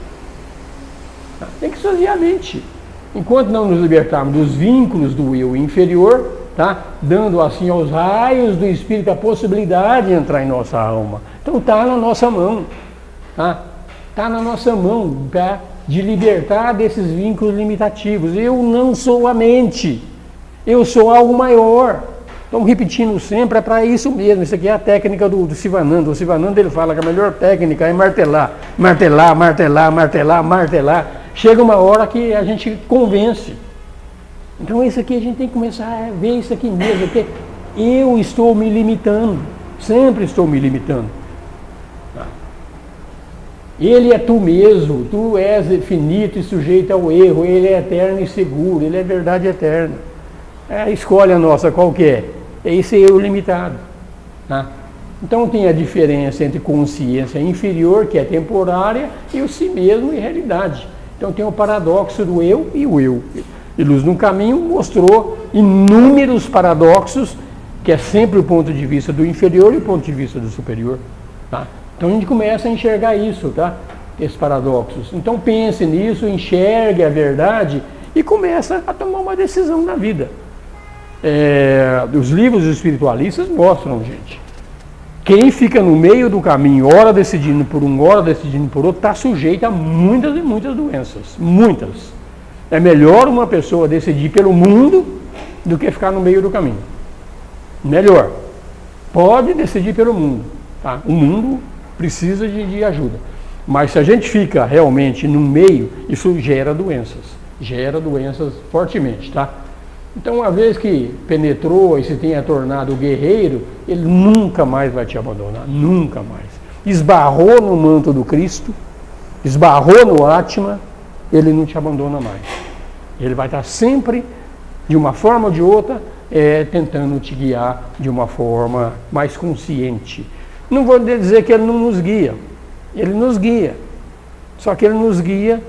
Tem que esvaziar a mente. Enquanto não nos libertarmos dos vínculos do eu inferior, tá? Dando assim aos raios do Espírito a possibilidade de entrar em nossa alma. Então está na nossa mão. Tá? Está na nossa mão, tá? De libertar desses vínculos limitativos. Eu não sou a mente, eu sou algo maior. Então, repetindo sempre, é para isso mesmo. Isso aqui é a técnica do Sivananda. O Sivananda, ele fala que a melhor técnica é martelar, martelar, martelar, martelar, martelar. Chega uma hora que a gente convence. Então, isso aqui a gente tem que começar a ver isso aqui mesmo, porque eu estou me limitando, sempre estou me limitando. Ele é tu mesmo, tu és finito e sujeito ao erro, ele é eterno e seguro, ele é verdade eterna. É a escolha nossa, qual que é? É esse eu limitado. Tá? Então tem a diferença entre consciência inferior, que é temporária, e o si mesmo e realidade. Então tem o paradoxo do eu e o eu. E Luz no Caminho mostrou inúmeros paradoxos, que é sempre o ponto de vista do inferior e o ponto de vista do superior. Tá? Então a gente começa a enxergar isso, tá? Esses paradoxos. Então pense nisso, enxergue a verdade e começa a tomar uma decisão na vida. Os livros espiritualistas mostram, gente, quem fica no meio do caminho, ora decidindo por um, ora decidindo por outro, está sujeito a muitas e muitas doenças. Muitas. É melhor uma pessoa decidir pelo mundo do que ficar no meio do caminho. Melhor. Pode decidir pelo mundo. Tá? O mundo precisa de ajuda. Mas se a gente fica realmente no meio, isso gera doenças fortemente, tá? Então, uma vez que penetrou e se tenha tornado guerreiro, ele nunca mais vai te abandonar, nunca mais. Esbarrou no manto do Cristo, esbarrou no Atma, ele não te abandona mais. Ele vai estar sempre, de uma forma ou de outra, tentando te guiar de uma forma mais consciente. Não vou dizer que ele não nos guia, ele nos guia, só que ele nos guia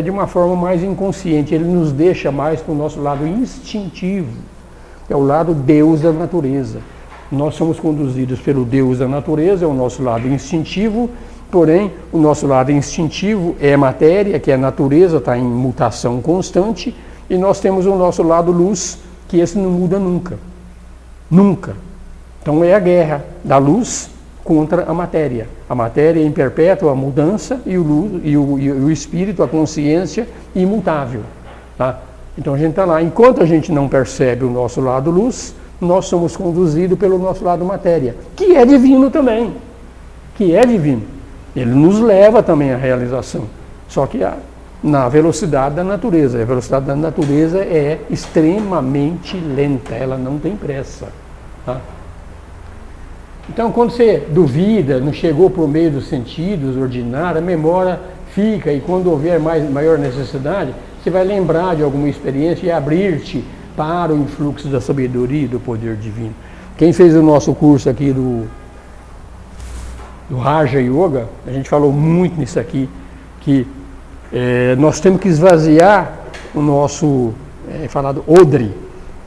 de uma forma mais inconsciente, ele nos deixa mais para o nosso lado instintivo, é o lado Deus da natureza. Nós somos conduzidos pelo Deus da natureza, é o nosso lado instintivo, porém o nosso lado instintivo é matéria, que é a natureza, está em mutação constante, e nós temos o nosso lado luz, que esse não muda nunca, nunca. Então é a guerra da luz contra a matéria. A matéria é em perpétua mudança e o espírito, a consciência, imutável. Tá? Então a gente está lá. Enquanto a gente não percebe o nosso lado luz, nós somos conduzidos pelo nosso lado matéria, que é divino também. Que é divino. Ele nos leva também à realização. Só que na velocidade da natureza. A velocidade da natureza é extremamente lenta, ela não tem pressa. Tá? Então, quando você duvida, não chegou por meio dos sentidos ordinários, a memória fica, e quando houver maior necessidade, você vai lembrar de alguma experiência e abrir-te para o influxo da sabedoria e do poder divino. Quem fez o nosso curso aqui do Raja Yoga, a gente falou muito nisso aqui, que nós temos que esvaziar o nosso falado odre.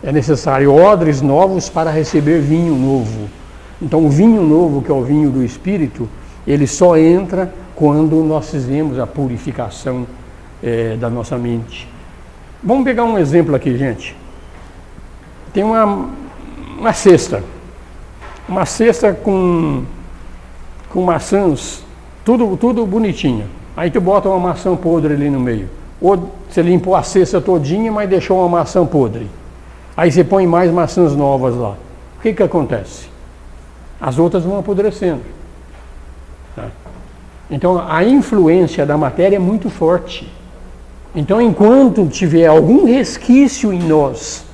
É necessário odres novos para receber vinho novo. Então o vinho novo, que é o vinho do Espírito, Ele só entra quando nós fizemos a purificação da nossa mente. Vamos pegar um exemplo aqui, gente. Tem uma cesta. Uma cesta com maçãs, tudo bonitinha. Aí tu bota uma maçã podre ali no meio. Ou você limpou a cesta todinha, mas deixou uma maçã podre. Aí você põe mais maçãs novas lá. O que acontece? As outras vão apodrecendo. Tá? Então a influência da matéria é muito forte. Então enquanto tiver algum resquício em nós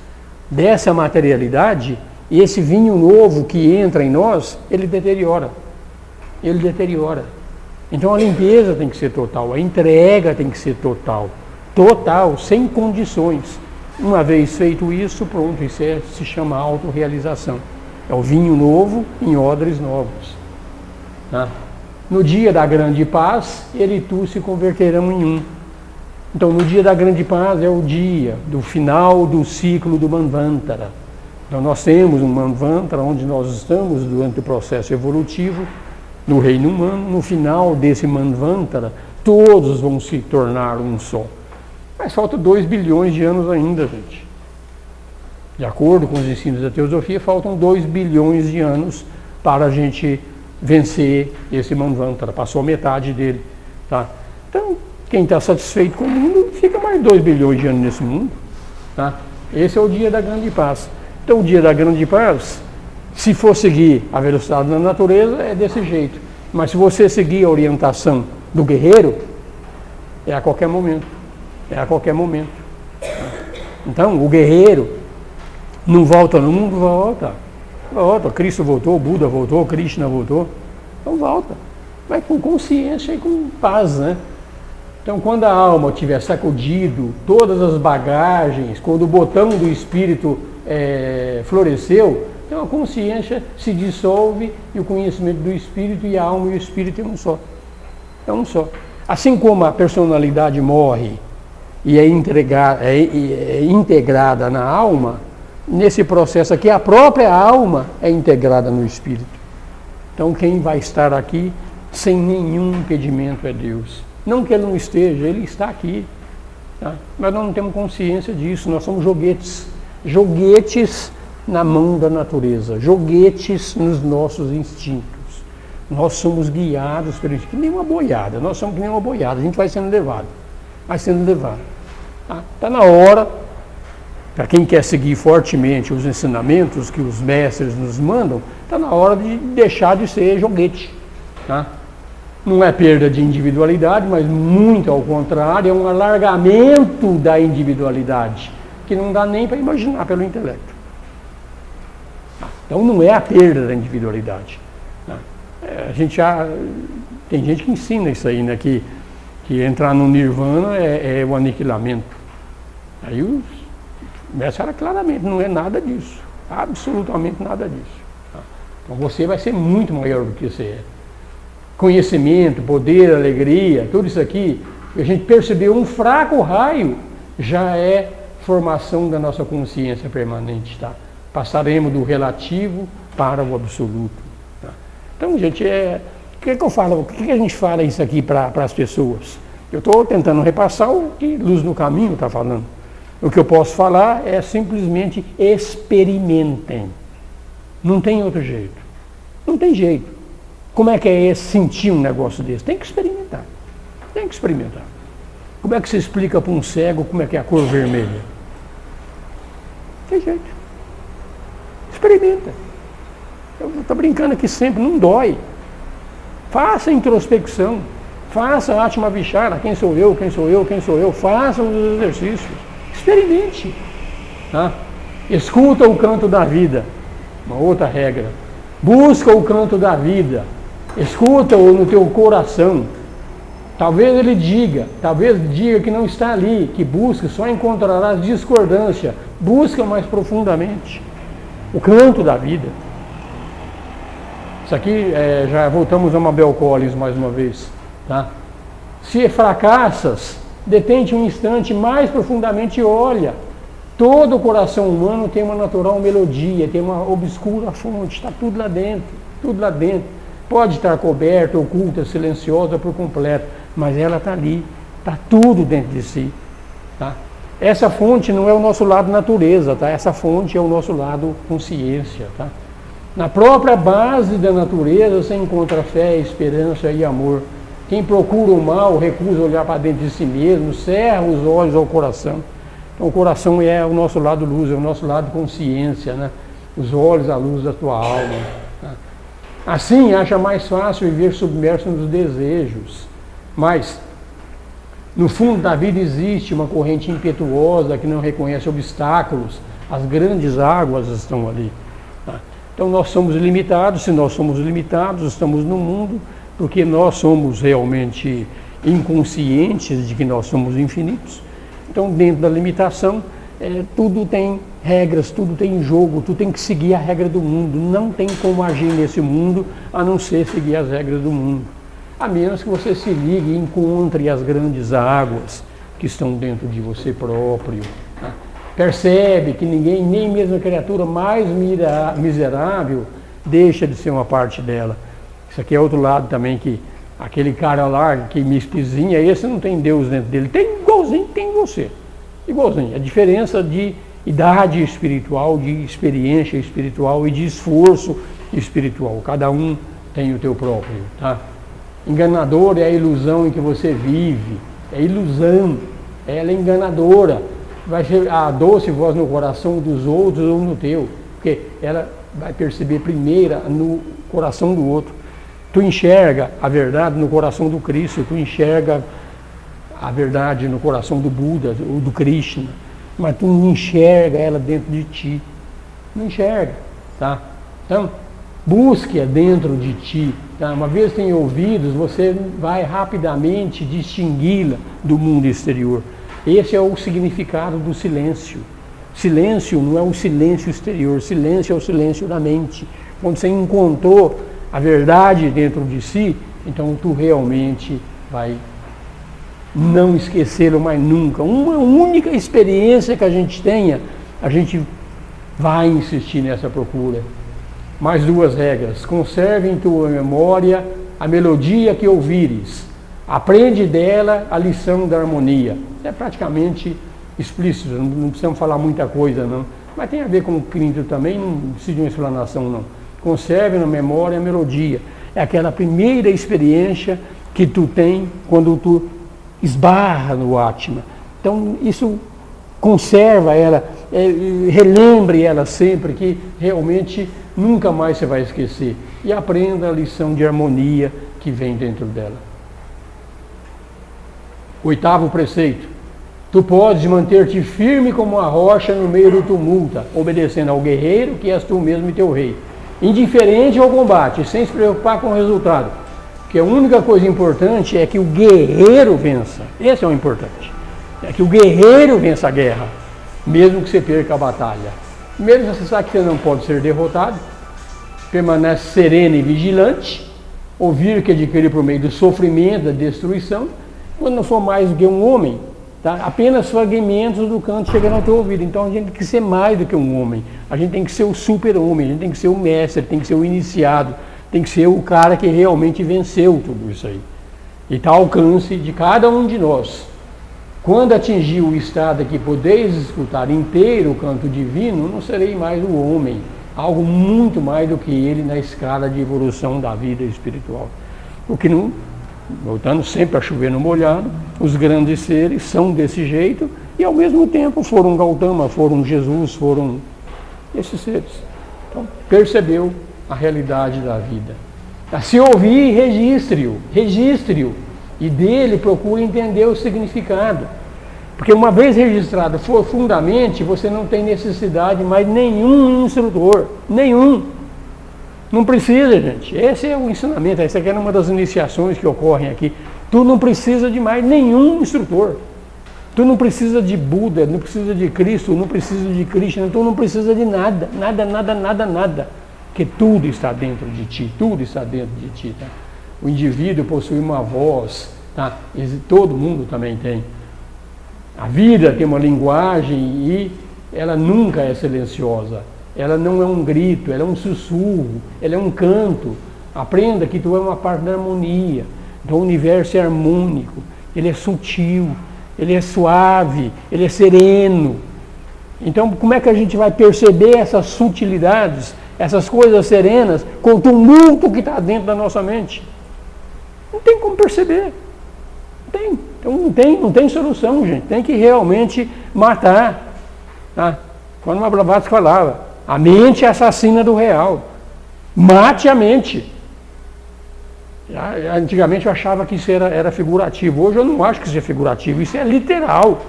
dessa materialidade, esse vinho novo que entra em nós, ele deteriora. Ele deteriora. Então a limpeza tem que ser total, a entrega tem que ser total. Total, sem condições. Uma vez feito isso, pronto, isso se chama autorrealização. É o vinho novo em odres novos. Tá? No dia da grande paz, ele e tu se converterão em um. Então, no dia da grande paz é o dia do final do ciclo do Manvantara. Então, nós temos um Manvantara onde nós estamos durante o processo evolutivo no reino humano. No final desse Manvantara, todos vão se tornar um só. Mas falta 2 bilhões de anos ainda, gente. De acordo com os ensinos da teosofia, faltam 2 bilhões de anos para a gente vencer esse Manvantara. Passou metade dele. Tá? Então, quem está satisfeito com o mundo, fica mais 2 bilhões de anos nesse mundo. Tá? Esse é o dia da grande paz. Então, o dia da grande paz, se for seguir a velocidade da natureza, é desse jeito. Mas se você seguir a orientação do guerreiro, é a qualquer momento. É a qualquer momento. Então, o guerreiro não volta no mundo? Volta. Volta. Cristo voltou, Buda voltou, Krishna voltou. Então, volta. Vai com consciência e com paz, né? Então, quando a alma tiver sacudido todas as bagagens, quando o botão do espírito floresceu, então a consciência se dissolve e o conhecimento do espírito e a alma e o espírito é um só. É um só. Assim como a personalidade morre e é integrada na alma, nesse processo aqui a própria alma é integrada no espírito. Então, quem vai estar aqui sem nenhum impedimento é Deus. Não que ele não esteja, ele está aqui. Tá? Mas nós não temos consciência disso, nós somos joguetes. Joguetes na mão da natureza, joguetes nos nossos instintos. Nós somos guiados pelo instinto, que nem uma boiada, nós somos que nem uma boiada, a gente vai sendo levado. Vai sendo levado. Está na hora, para quem quer seguir fortemente os ensinamentos que os mestres nos mandam, está na hora de deixar de ser joguete. Tá? Não é perda de individualidade, mas muito ao contrário, é um alargamento da individualidade, que não dá nem para imaginar pelo intelecto. Então não é a perda da individualidade. A gente tem gente que ensina isso aí, né, que entrar no nirvana é o aniquilamento. Aí o mestre fala claramente, não é nada disso, absolutamente nada disso. Então você vai ser muito maior do que você é. Conhecimento, poder, alegria, tudo isso aqui, a gente percebeu um fraco raio, já é formação da nossa consciência permanente, tá? Passaremos do relativo para o absoluto. Tá? Então, gente, o que eu falo? O que a gente fala isso aqui para as pessoas? Eu estou tentando repassar o que Luz no Caminho está falando. O que eu posso falar é simplesmente experimentem. Não tem outro jeito. Não tem jeito. Como é que é sentir um negócio desse? Tem que experimentar. Tem que experimentar. Como é que se explica para um cego como é que é a cor vermelha? Tem jeito. Experimenta. Eu estou brincando aqui sempre, não dói. Faça introspecção. Faça Atma Vichara, quem sou eu, quem sou eu, quem sou eu. Faça os exercícios. Experimente. Tá? Escuta o canto da vida. Uma outra regra. Busca o canto da vida. Escuta-o no teu coração. Talvez ele diga que não está ali, que busca, só encontrarás discordância. Busca mais profundamente o canto da vida. Isso aqui, já voltamos a Mabel Collins mais uma vez. Tá? Se fracassas, detente um instante mais profundamente e olha. Todo o coração humano tem uma natural melodia, tem uma obscura fonte, está tudo lá dentro, tudo lá dentro. Pode estar coberta, oculta, silenciosa por completo, mas ela está ali, está tudo dentro de si. Tá? Essa fonte não é o nosso lado natureza, tá? Essa fonte é o nosso lado consciência. Tá? Na própria base da natureza você encontra fé, esperança e amor. Quem procura o mal recusa olhar para dentro de si mesmo, cerra os olhos ao coração. Então o coração é o nosso lado luz, é o nosso lado consciência, né? Os olhos, a luz da tua alma. Tá? Assim acha mais fácil viver submerso nos desejos. Mas no fundo da vida existe uma corrente impetuosa que não reconhece obstáculos. As grandes águas estão ali. Tá? Então nós somos limitados. Se nós somos limitados, estamos no mundo, porque nós somos realmente inconscientes de que nós somos infinitos. Então, dentro da limitação, tudo tem regras, tudo tem jogo, tudo tem que seguir a regra do mundo. Não tem como agir nesse mundo a não ser seguir as regras do mundo. A menos que você se ligue e encontre as grandes águas que estão dentro de você próprio. Tá? Percebe que ninguém, nem mesmo a criatura mais miserável, deixa de ser uma parte dela. Isso aqui é outro lado também, que aquele cara lá que me espizinha, esse não tem Deus dentro dele. Tem igualzinho, tem você. Igualzinho. A diferença de idade espiritual, de experiência espiritual e de esforço espiritual. Cada um tem o teu próprio, tá? Enganador é a ilusão em que você vive. É ilusão. Ela é enganadora. Vai ser a doce voz no coração dos outros ou no teu. Porque ela vai perceber primeiro no coração do outro. Tu enxerga a verdade no coração do Cristo, tu enxerga a verdade no coração do Buda, ou do Krishna, mas tu não enxerga ela dentro de ti. Não enxerga, tá? Então, busque-a dentro de ti. Tá? Uma vez tem ouvidos, você vai rapidamente distingui-la do mundo exterior. Esse é o significado do silêncio. Silêncio não é o silêncio exterior, silêncio é o silêncio da mente. Quando você encontrou a verdade dentro de si, então tu realmente vai não esquecê-lo mais nunca. Uma única experiência que a gente tenha, a gente vai insistir nessa procura. Mais duas regras: conserve em tua memória a melodia que ouvires, aprende dela a lição da harmonia. É praticamente explícito, não precisamos falar muita coisa não, mas tem a ver com o quinto também, não precisa de uma explanação não. Conserve na memória a melodia. É aquela primeira experiência que tu tem quando tu esbarra no Atma. Então, isso conserva ela, relembre ela sempre, que realmente nunca mais você vai esquecer. E aprenda a lição de harmonia que vem dentro dela. Oitavo preceito. Tu podes manter-te firme como a rocha no meio do tumulto, obedecendo ao guerreiro, que és tu mesmo e teu rei. Indiferente ao combate, sem se preocupar com o resultado. Porque a única coisa importante é que o guerreiro vença. Esse é o importante. É que o guerreiro vença a guerra, mesmo que você perca a batalha. Mesmo que você sabe que você não pode ser derrotado, permanece sereno e vigilante, ouvir que adquire por meio do sofrimento, da destruição, quando não for mais do que um homem. Tá? Apenas fragmentos do canto chegando ao teu ouvido. Então a gente tem que ser mais do que um homem. A gente tem que ser o super-homem, a gente tem que ser o mestre, tem que ser o iniciado, tem que ser o cara que realmente venceu tudo isso aí. E está ao alcance de cada um de nós. Quando atingir o estado que podeis escutar inteiro o canto divino, não serei mais o homem, algo muito mais do que ele na escala de evolução da vida espiritual. Porque não, voltando sempre a chover no molhado, os grandes seres são desse jeito e ao mesmo tempo foram Gautama, foram Jesus, foram esses seres. Então, percebeu a realidade da vida. Se ouvir, registre-o e dele procure entender o significado. Porque uma vez registrado profundamente, você não tem necessidade mais de nenhum instrutor, nenhum. Não precisa, gente. Esse é o ensinamento, essa aqui é uma das iniciações que ocorrem aqui. Tu não precisa de mais nenhum instrutor. Tu não precisa de Buda, não precisa de Cristo, não precisa de Krishna, tu não precisa de nada, nada. Porque tudo está dentro de ti, tudo está dentro de ti. Tá? O indivíduo possui uma voz, tá? Todo mundo também tem. A vida tem uma linguagem e ela nunca é silenciosa. Ela não é um grito, ela é um sussurro, ela é um canto. Aprenda que tu é uma parte da harmonia. Então o universo é harmônico, ele é sutil, ele é suave, ele é sereno. Então como é que a gente vai perceber essas sutilidades, essas coisas serenas, com o tumulto que está dentro da nossa mente? Não tem como perceber. Não tem. Então não tem solução, gente. Tem que realmente matar. Tá? Quando uma Blavatsky falava, a mente é assassina do real. Mate a mente. Antigamente eu achava que isso era figurativo. Hoje eu não acho que isso é figurativo. Isso é literal.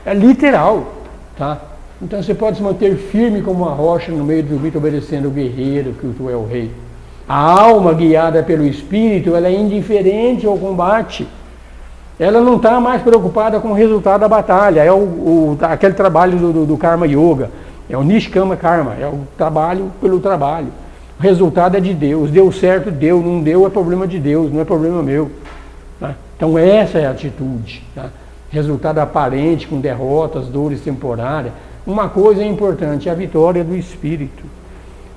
É literal. Tá? Então você pode se manter firme como uma rocha no meio do grito, obedecendo o guerreiro, que tu é o rei. A alma guiada pelo espírito, ela é indiferente ao combate. Ela não está mais preocupada com o resultado da batalha. É aquele trabalho do Karma Yoga. É o Nishkama Karma. É o trabalho pelo trabalho. O resultado é de Deus. Deu certo, deu. Não deu, é problema de Deus, não é problema meu. Tá? Então essa é a atitude. Tá? Resultado aparente, com derrotas, dores temporárias. Uma coisa é importante, a vitória do espírito.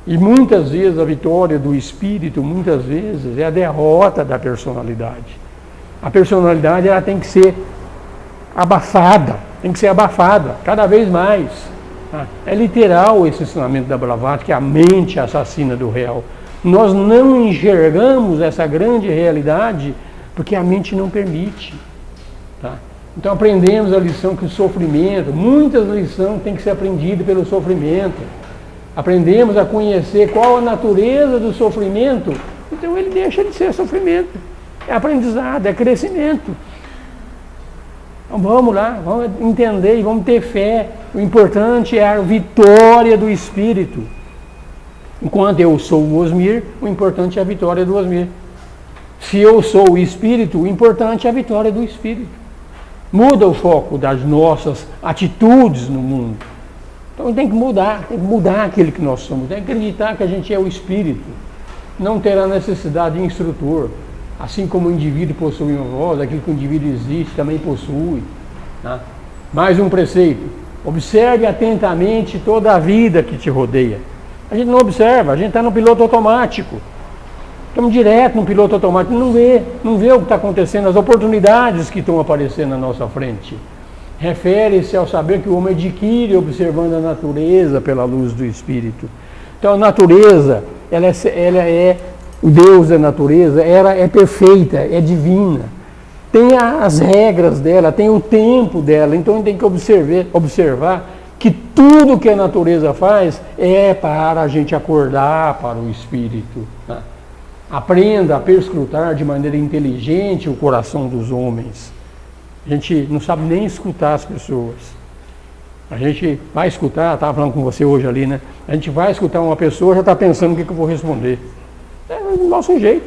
E muitas vezes a vitória do espírito, muitas vezes, é a derrota da personalidade. A personalidade ela tem que ser abafada, cada vez mais. Tá? É literal esse ensinamento da Blavatsky, que a mente é assassina do real. Nós não enxergamos essa grande realidade porque a mente não permite. Tá? Então aprendemos a lição que o sofrimento, muitas lições têm que ser aprendidas pelo sofrimento. Aprendemos a conhecer qual a natureza do sofrimento, então ele deixa de ser sofrimento. É aprendizado, é crescimento. Então vamos lá, vamos entender e vamos ter fé. O importante é a vitória do espírito. Enquanto eu sou o Osmir, o importante é a vitória do Osmir. Se eu sou o espírito, o importante é a vitória do espírito. Muda o foco das nossas atitudes no mundo. Então tem que mudar aquele que nós somos, tem que acreditar que a gente é o espírito. Não terá necessidade de instrutor. Assim como o indivíduo possui uma voz, aquilo que o indivíduo existe também possui. Tá? Mais um preceito. Observe atentamente toda a vida que te rodeia. A gente não observa, a gente está no piloto automático. Estamos direto no piloto automático, não vê o que está acontecendo, as oportunidades que estão aparecendo na nossa frente. Refere-se ao saber que o homem adquire observando a natureza pela luz do Espírito. Então a natureza, ela é o Deus da natureza, ela é perfeita, é divina. Tem as regras dela, tem o tempo dela, então a gente tem que observar que tudo que a natureza faz é para a gente acordar para o Espírito. Tá? Aprenda a perscrutar de maneira inteligente o coração dos homens. A gente não sabe nem escutar as pessoas. A gente vai escutar, estava falando com você hoje ali, né? A gente vai escutar uma pessoa, já está pensando o que eu vou responder. É do nosso jeito.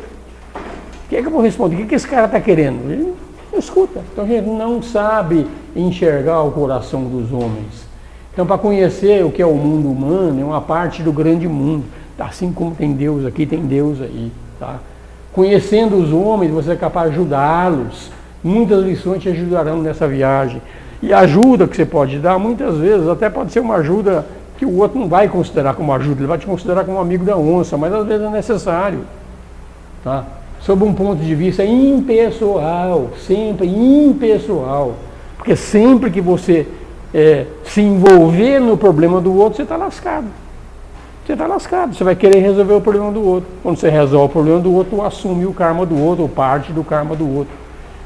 O que eu vou responder? O que esse cara está querendo? Ele não escuta. Então a gente não sabe enxergar o coração dos homens. Então para conhecer o que é o mundo humano, é uma parte do grande mundo. Assim como tem Deus aqui, tem Deus aí. Tá? Conhecendo os homens, você é capaz de ajudá-los. Muitas lições te ajudarão nessa viagem. E a ajuda que você pode dar, muitas vezes, até pode ser uma ajuda que o outro não vai considerar como ajuda, ele vai te considerar como um amigo da onça, mas às vezes é necessário. Tá? Sob um ponto de vista impessoal, sempre impessoal. Porque sempre que você se envolver no problema do outro, você está lascado. Você está lascado, você vai querer resolver o problema do outro. Quando você resolve o problema do outro, assume o karma do outro, ou parte do karma do outro.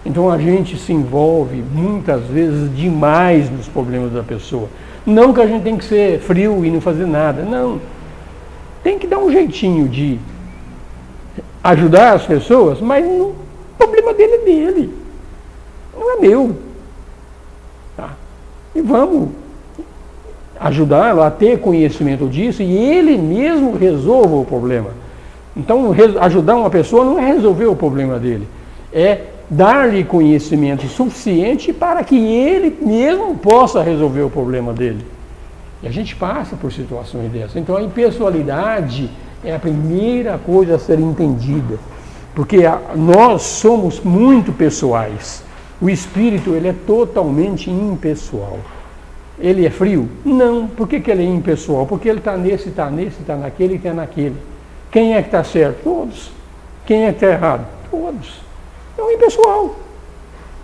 Então a gente se envolve muitas vezes demais nos problemas da pessoa. Não que a gente tem que ser frio e não fazer nada, não. Tem que dar um jeitinho de ajudar as pessoas, mas o problema dele é dele, não é meu. Tá? E vamos ajudá-lo a ter conhecimento disso e ele mesmo resolva o problema. Então ajudar uma pessoa não é resolver o problema dele, é dar-lhe conhecimento suficiente para que ele mesmo possa resolver o problema dele. E a gente passa por situações dessas. Então a impessoalidade é a primeira coisa a ser entendida, porque nós somos muito pessoais. O espírito ele é totalmente impessoal. Ele é frio? Não. Por que ele é impessoal? Porque ele está nesse, está naquele e está naquele. Quem é que está certo? Todos. Quem é que está errado? Todos. É um impessoal.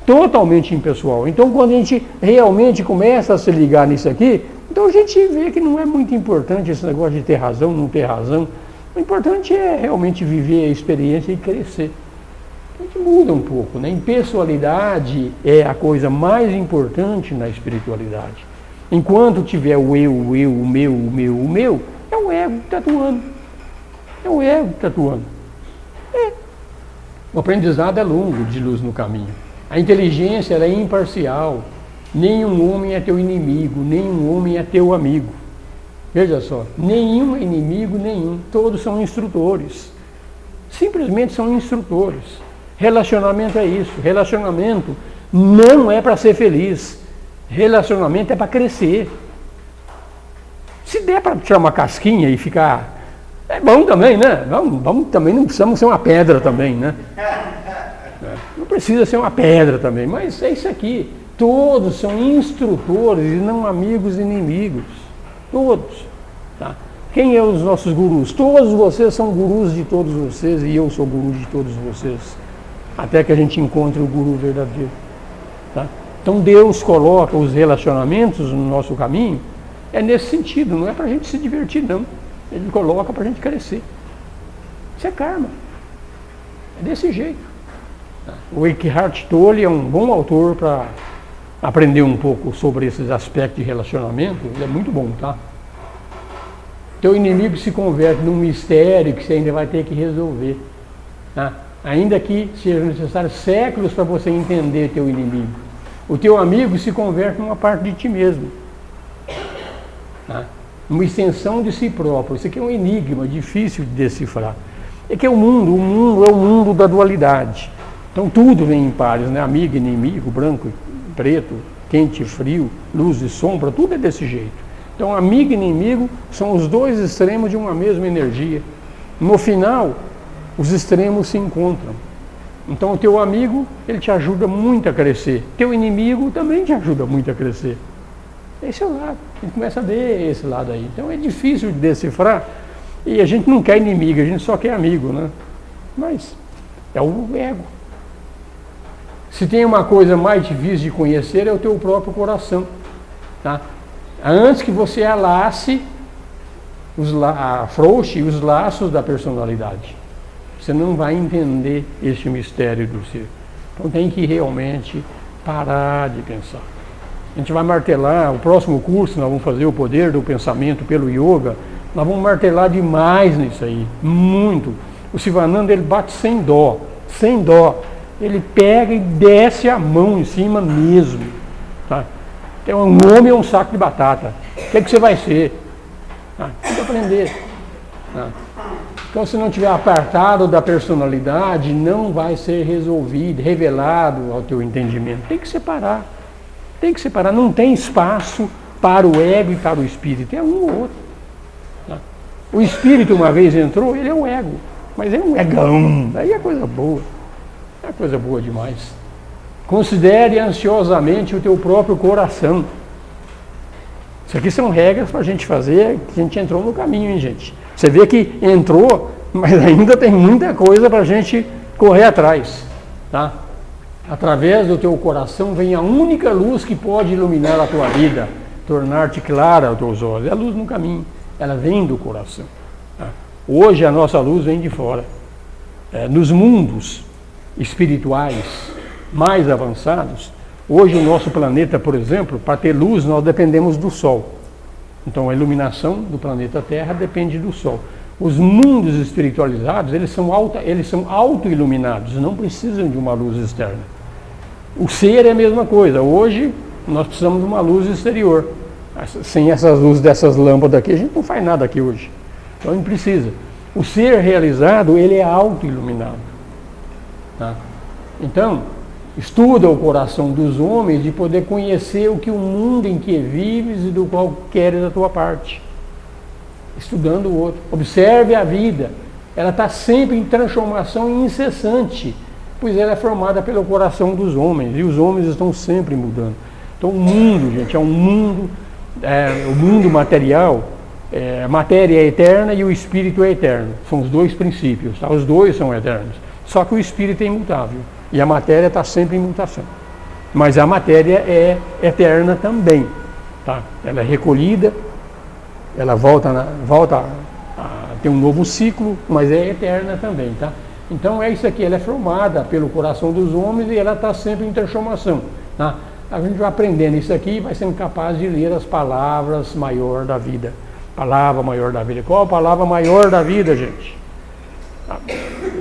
Totalmente impessoal. Então, quando a gente realmente começa a se ligar nisso aqui, então a gente vê que não é muito importante esse negócio de ter razão, não ter razão. O importante é realmente viver a experiência e crescer. A gente muda um pouco, né? Impessoalidade é a coisa mais importante na espiritualidade. Enquanto tiver o eu, o meu, é o ego que está atuando. É o ego que está atuando. O aprendizado é longo de luz no caminho. A inteligência ela é imparcial. Nenhum homem é teu inimigo, nenhum homem é teu amigo. Veja só, nenhum é inimigo, nenhum. Todos são instrutores. Simplesmente são instrutores. Relacionamento é isso. Relacionamento não é para ser feliz. Relacionamento é para crescer. Se der para tirar uma casquinha e ficar... É bom também, né? Vamos também, não precisamos ser uma pedra também, né? Não precisa ser uma pedra também, mas é isso aqui. Todos são instrutores e não amigos e inimigos. Todos. Tá? Quem é os nossos gurus? Todos vocês são gurus de todos vocês e eu sou guru de todos vocês. Até que a gente encontre o guru verdadeiro. Tá? Então Deus coloca os relacionamentos no nosso caminho, é nesse sentido, não é para a gente se divertir não. Ele coloca para a gente crescer. Isso é karma. É desse jeito. O Eckhart Tolle é um bom autor para aprender um pouco sobre esses aspectos de relacionamento. Ele é muito bom, tá? Teu inimigo se converte num mistério que você ainda vai ter que resolver. Tá? Ainda que seja necessário séculos para você entender teu inimigo. O teu amigo se converte numa parte de ti mesmo. Tá? Uma extensão de si próprio. Isso aqui é um enigma difícil de decifrar. É que é o mundo é o mundo da dualidade. Então tudo vem em pares, né? Amigo, inimigo, branco e preto, quente e frio, luz e sombra, tudo é desse jeito. Então amigo e inimigo são os dois extremos de uma mesma energia. No final, os extremos se encontram. Então o teu amigo, ele te ajuda muito a crescer. Teu inimigo também te ajuda muito a crescer. Esse é o lado. A gente começa a ver esse lado aí. Então é difícil de decifrar. E a gente não quer inimigo, a gente só quer amigo, né? Mas é o ego. Se tem uma coisa mais difícil de conhecer, é o teu próprio coração. Tá? Antes que você alace, afrouxe os laços da personalidade. Você não vai entender este mistério do ser. Então tem que realmente parar de pensar. A gente vai martelar, o próximo curso nós vamos fazer o poder do pensamento pelo yoga, nós vamos martelar demais nisso aí, muito. O Sivananda ele bate sem dó. Ele pega e desce a mão em cima mesmo. Tá? Então, um homem é um saco de batata. O que é que você vai ser? Tem que aprender. Tá? Então, se não estiver apartado da personalidade, não vai ser resolvido, revelado ao teu entendimento. Tem que separar. Não tem espaço para o ego e para o espírito. É um ou outro. Tá? O espírito, uma vez entrou, ele é um ego. Mas é um egão. Aí é coisa boa. É coisa boa demais. Considere ansiosamente o teu próprio coração. Isso aqui são regras para a gente fazer, que a gente entrou no caminho, hein, gente? Você vê que entrou, mas ainda tem muita coisa para a gente correr atrás. Tá? Através do teu coração vem a única luz que pode iluminar a tua vida, tornar-te clara aos teus olhos. É a luz no caminho, ela vem do coração. Tá? Hoje a nossa luz vem de fora. Nos mundos espirituais mais avançados, hoje o nosso planeta, por exemplo, para ter luz nós dependemos do Sol. Então a iluminação do planeta Terra depende do Sol. Os mundos espiritualizados, eles são auto-iluminados, não precisam de uma luz externa. O ser é a mesma coisa. Hoje nós precisamos de uma luz exterior. Sem essas luzes dessas lâmpadas aqui, a gente não faz nada aqui hoje. Então a gente precisa. O ser realizado, ele é auto-iluminado. Tá? Então, estuda o coração dos homens de poder conhecer o que o mundo em que vives e do qual queres a tua parte. Estudando o outro. Observe a vida. Ela está sempre em transformação incessante, pois ela é formada pelo coração dos homens, e os homens estão sempre mudando. Então o mundo, gente, é um mundo, o mundo material, A matéria é eterna e o espírito é eterno. São os dois princípios, tá? Os dois são eternos. Só que o espírito é imutável e a matéria está sempre em mutação. Mas a matéria é eterna também, tá? Ela é recolhida, ela volta a ter um novo ciclo, mas é eterna também, tá? Então é isso aqui, ela é formada pelo coração dos homens e ela está sempre em transformação, tá? A gente vai aprendendo isso aqui e vai sendo capaz de ler as palavras maior da vida. Palavra maior da vida. Qual a palavra maior da vida, gente?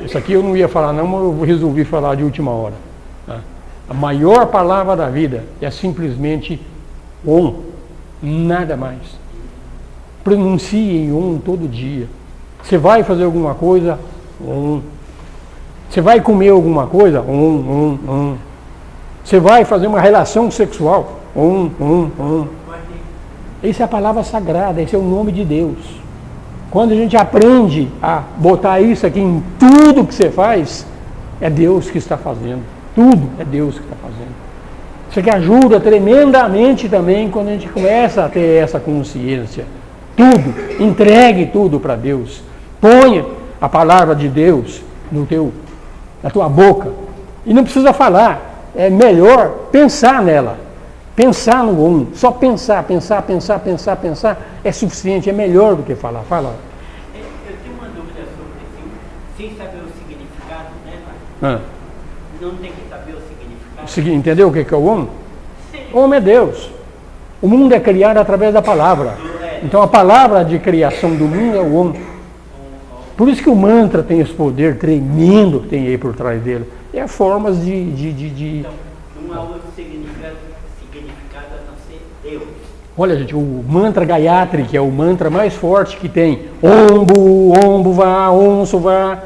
Isso aqui eu não ia falar não, mas eu resolvi falar de última hora. Tá? A maior palavra da vida é simplesmente Om, nada mais. Pronuncie em Om todo dia. Você vai fazer alguma coisa, Om. Você vai comer alguma coisa, Om. Você vai fazer uma relação sexual, Om. Essa é a palavra sagrada, esse é o nome de Deus. Quando a gente aprende a botar isso aqui em tudo que você faz, é Deus que está fazendo. Tudo é Deus que está fazendo. Isso aqui ajuda tremendamente também quando a gente começa a ter essa consciência. Tudo, entregue tudo para Deus. Ponha a palavra de Deus na tua boca. E não precisa falar, é melhor pensar nela. Pensar no Om, só pensar é suficiente, é melhor do que falar. Fala. Eu tenho uma dúvida sobre isso, sem saber o significado, né, pai? Não tem que saber o significado. Entendeu o que é o Om? Sim. Om é Deus. O mundo é criado através da palavra. Então a palavra de criação do mundo é o Om. Por isso que o mantra tem esse poder tremendo que tem aí por trás dele. É formas de... Então, não há outro significado a não ser Deus. Olha, gente, o mantra Gayatri, que é o mantra mais forte que tem. Om Bhuva, Om Suva,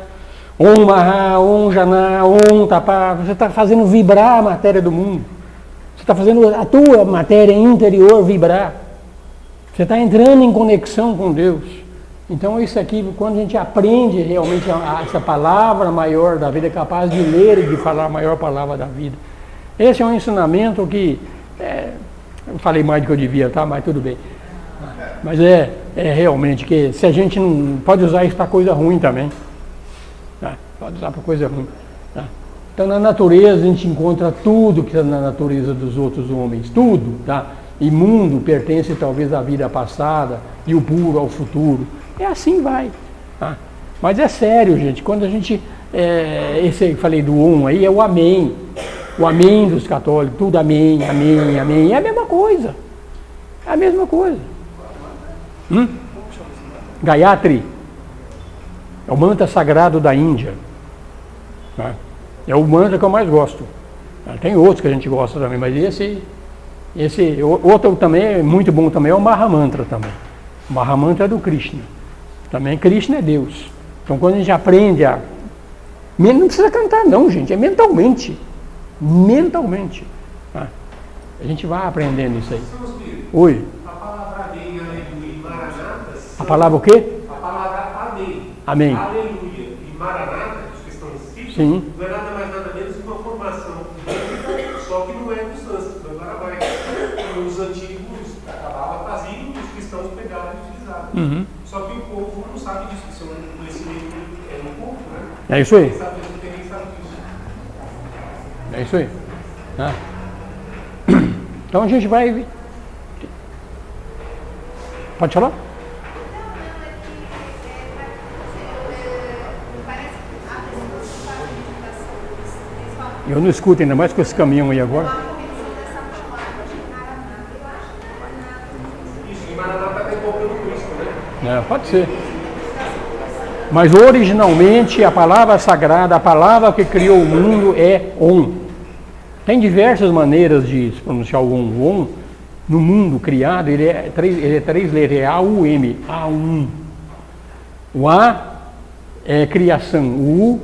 Om Maha, Om Jana, Om Tapa. Você está fazendo vibrar a matéria do mundo. Você está fazendo a tua matéria interior vibrar. Você está entrando em conexão com Deus. Então isso aqui, quando a gente aprende realmente essa palavra maior da vida, é capaz de ler e de falar a maior palavra da vida. Esse é um ensinamento que, eu falei mais do que eu devia, tá? Mas tudo bem. Mas é realmente que se a gente não pode usar isso para coisa ruim também. Tá? Pode usar para coisa ruim. Tá? Então na natureza a gente encontra tudo que está na natureza dos outros homens, tudo, tá? E mundo pertence talvez à vida passada e o puro ao futuro. É assim vai. Tá? Mas é sério, gente, quando a gente, esse aí que falei do Om aí, é o Amém. O Amém dos católicos, tudo Amém, Amém, Amém. É a mesma coisa. É a mesma coisa. Gayatri. É o mantra sagrado da Índia. Tá? É o mantra que eu mais gosto. Tem outros que a gente gosta também, mas esse outro também é muito bom também, é o Mahamantra também. O Mahamantra é do Krishna. Também Krishna é Deus. Então quando a gente aprende a... Não precisa cantar não, gente, é mentalmente. Mentalmente. Tá? A gente vai aprendendo isso aí. Oi. A palavra amém, aleluia e maranata. A palavra o quê? A palavra amém. Amém. Aleluia e maranata, os que estão escritos, Sim. não é nada mais nada menos que uma formação. Só que não é dos santos, não é aramaico. Os antigos acabavam faziam e os cristãos pegaram e utilizaram. Só que o povo não sabe disso, isso é um conhecimento no povo, né? É isso aí. Quem sabe, não tem nem sabe disso. É isso aí. Tá? Então a gente vai... Pode falar? Eu não escuto ainda mais com esse caminhão aí agora. Isso, e maranata está invocando Cristo, né? Pode ser. Mas originalmente a palavra sagrada, a palavra que criou o mundo é Om. Tem diversas maneiras de se pronunciar o Om. O Om, no mundo criado, ele é três letras, é A-U-M, A-Um. O A é criação, o U,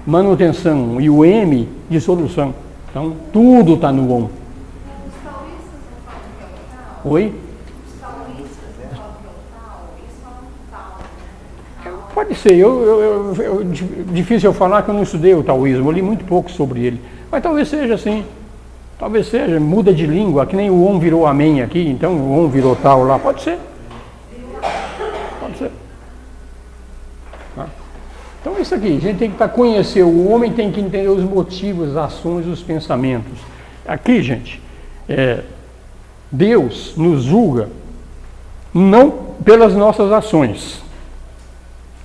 manutenção, e o M, dissolução. Então, tudo está no Om. Os taoístas não falam que é o tal? Oi? Os taoístas não falam que é o tal? Eles falam tal, né? Pode ser. Difícil eu falar que eu não estudei o taoísmo, eu li muito pouco sobre ele. Mas talvez seja assim. Talvez seja, muda de língua, que nem o Om virou Amém aqui, então o Om virou tal lá. Pode ser. Pode ser. Tá? Então, isso aqui, a gente tem que, para conhecer o homem, tem que entender os motivos, as ações, os pensamentos. Aqui, gente, Deus nos julga não pelas nossas ações.